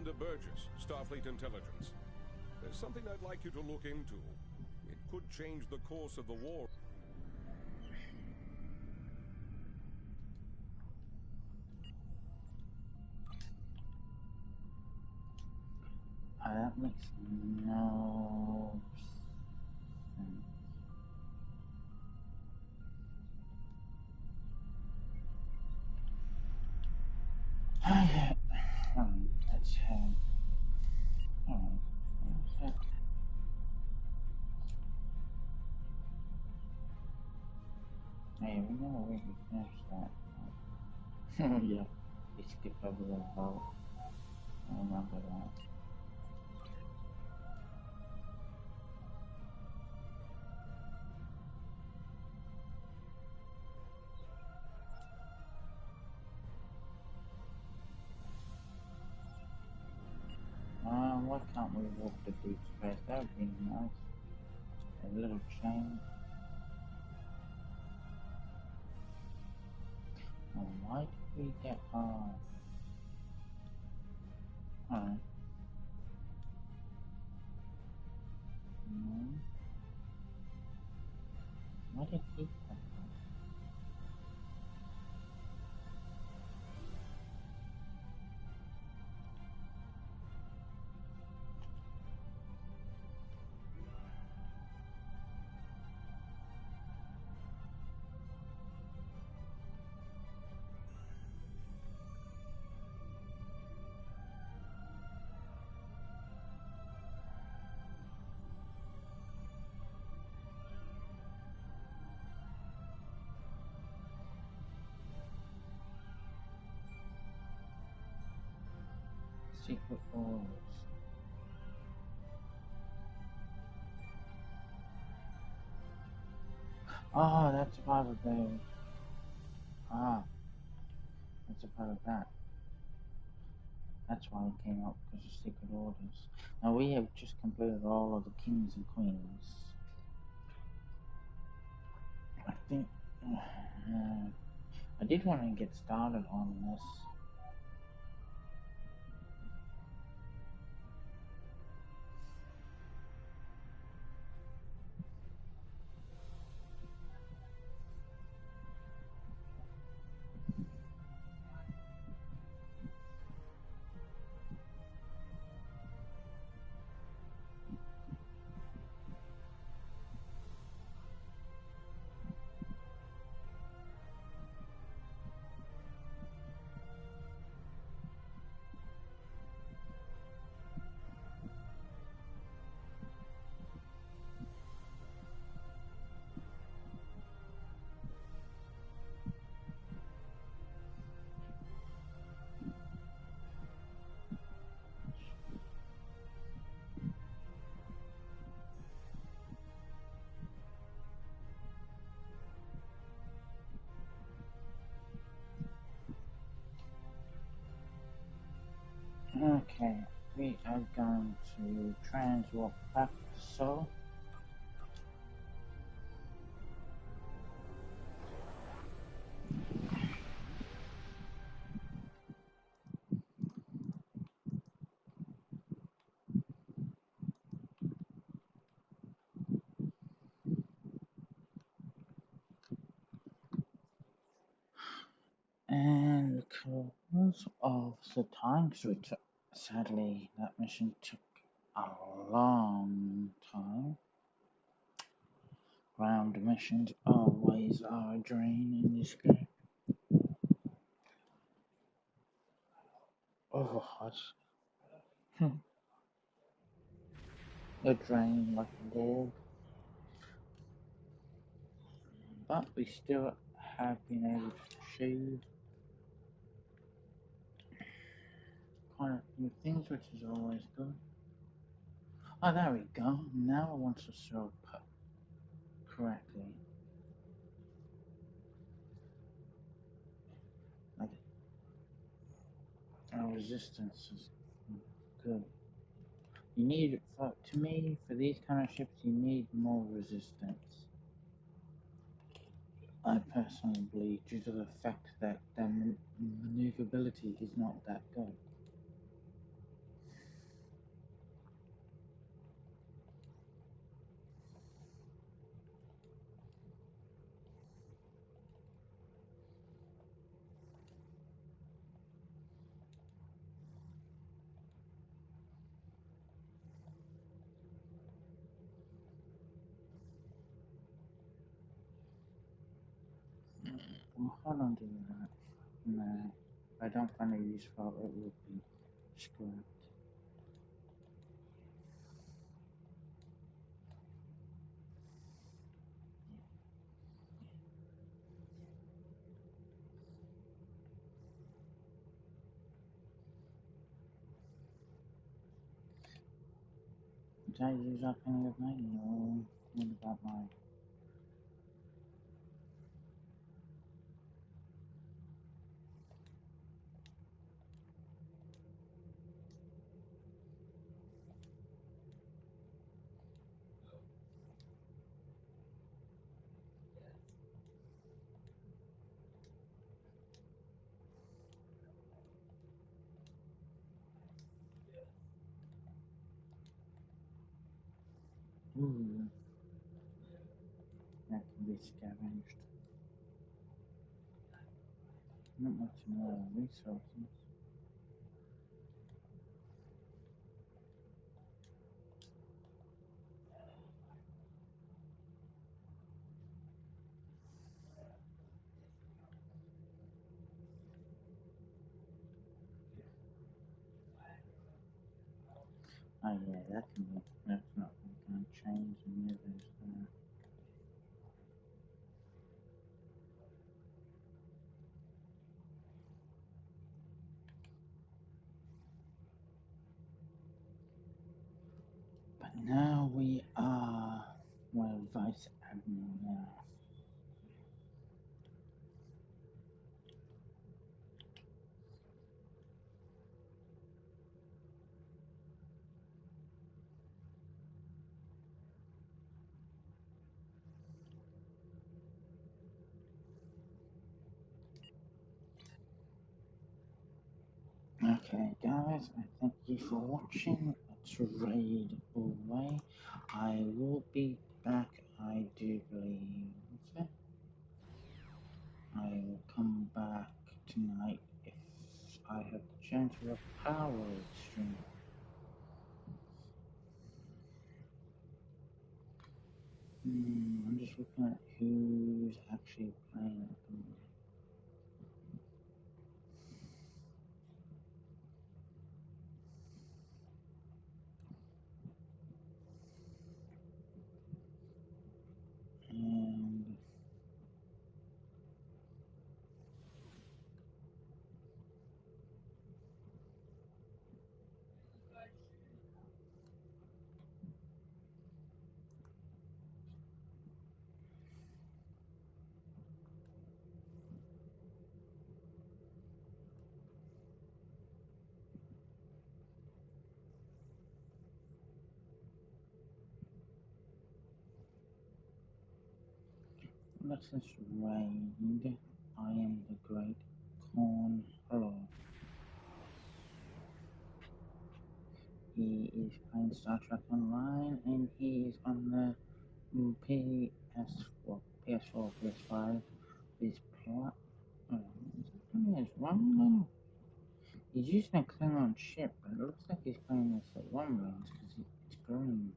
Commander Burgess, Starfleet Intelligence. There's something I'd like you to look into. It could change the course of the war. That makes no sense. Let's have. Alright. Hey, we never really finished that. Yeah, we skipped over the vote. I remember that. Why can't we walk to deep space? That would be nice. A little change. Why did we get Alright. No. Why did he come from? Secret orders. Oh, that's a part of the. Ah, that's a part of that. That's why it came up, because of secret orders. Now we have just completed all of the kings and queens. I think. I did want to get started on this. Okay, we are going to transwarp back to Sol. And because of the time switch, sadly, that mission took a long time. Ground missions always are a drain in this game. Overwatch. A drain like a dog. But we still have been able to achieve quite a few things, which is always good. Oh, there we go. Now I want to show up correctly. Like, our resistance is good. You need, to me, for these kind of ships, you need more resistance. I personally believe, due to the fact that their maneuverability is not that good. Well, hold on to that. No, I don't find it useful. It would be scrapped. Did I use up any of mine, or what about mine? Ooh, that can be scavenged. Not much more resources. Oh yeah, that can be. That's not going to change any of those there. But now we are, well, Vice Admiral now. Okay, guys, I thank you for watching. It's Raid Away. I will be back, I do believe. I will come back tonight if I have the chance for a power stream. I'm just looking at who's actually playing at the moment. And let's just raid. I am the Great Corn. Hello. He is playing Star Trek Online, and he is on the PS4, PS5. His plot. Is wrong. He's using a Klingon ship, but it looks like he's playing as the Romulans because it's green.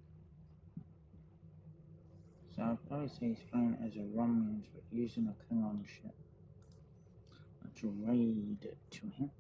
So I'd probably say he's playing as a Romulans, but using a Klingon ship. Let's raid to him.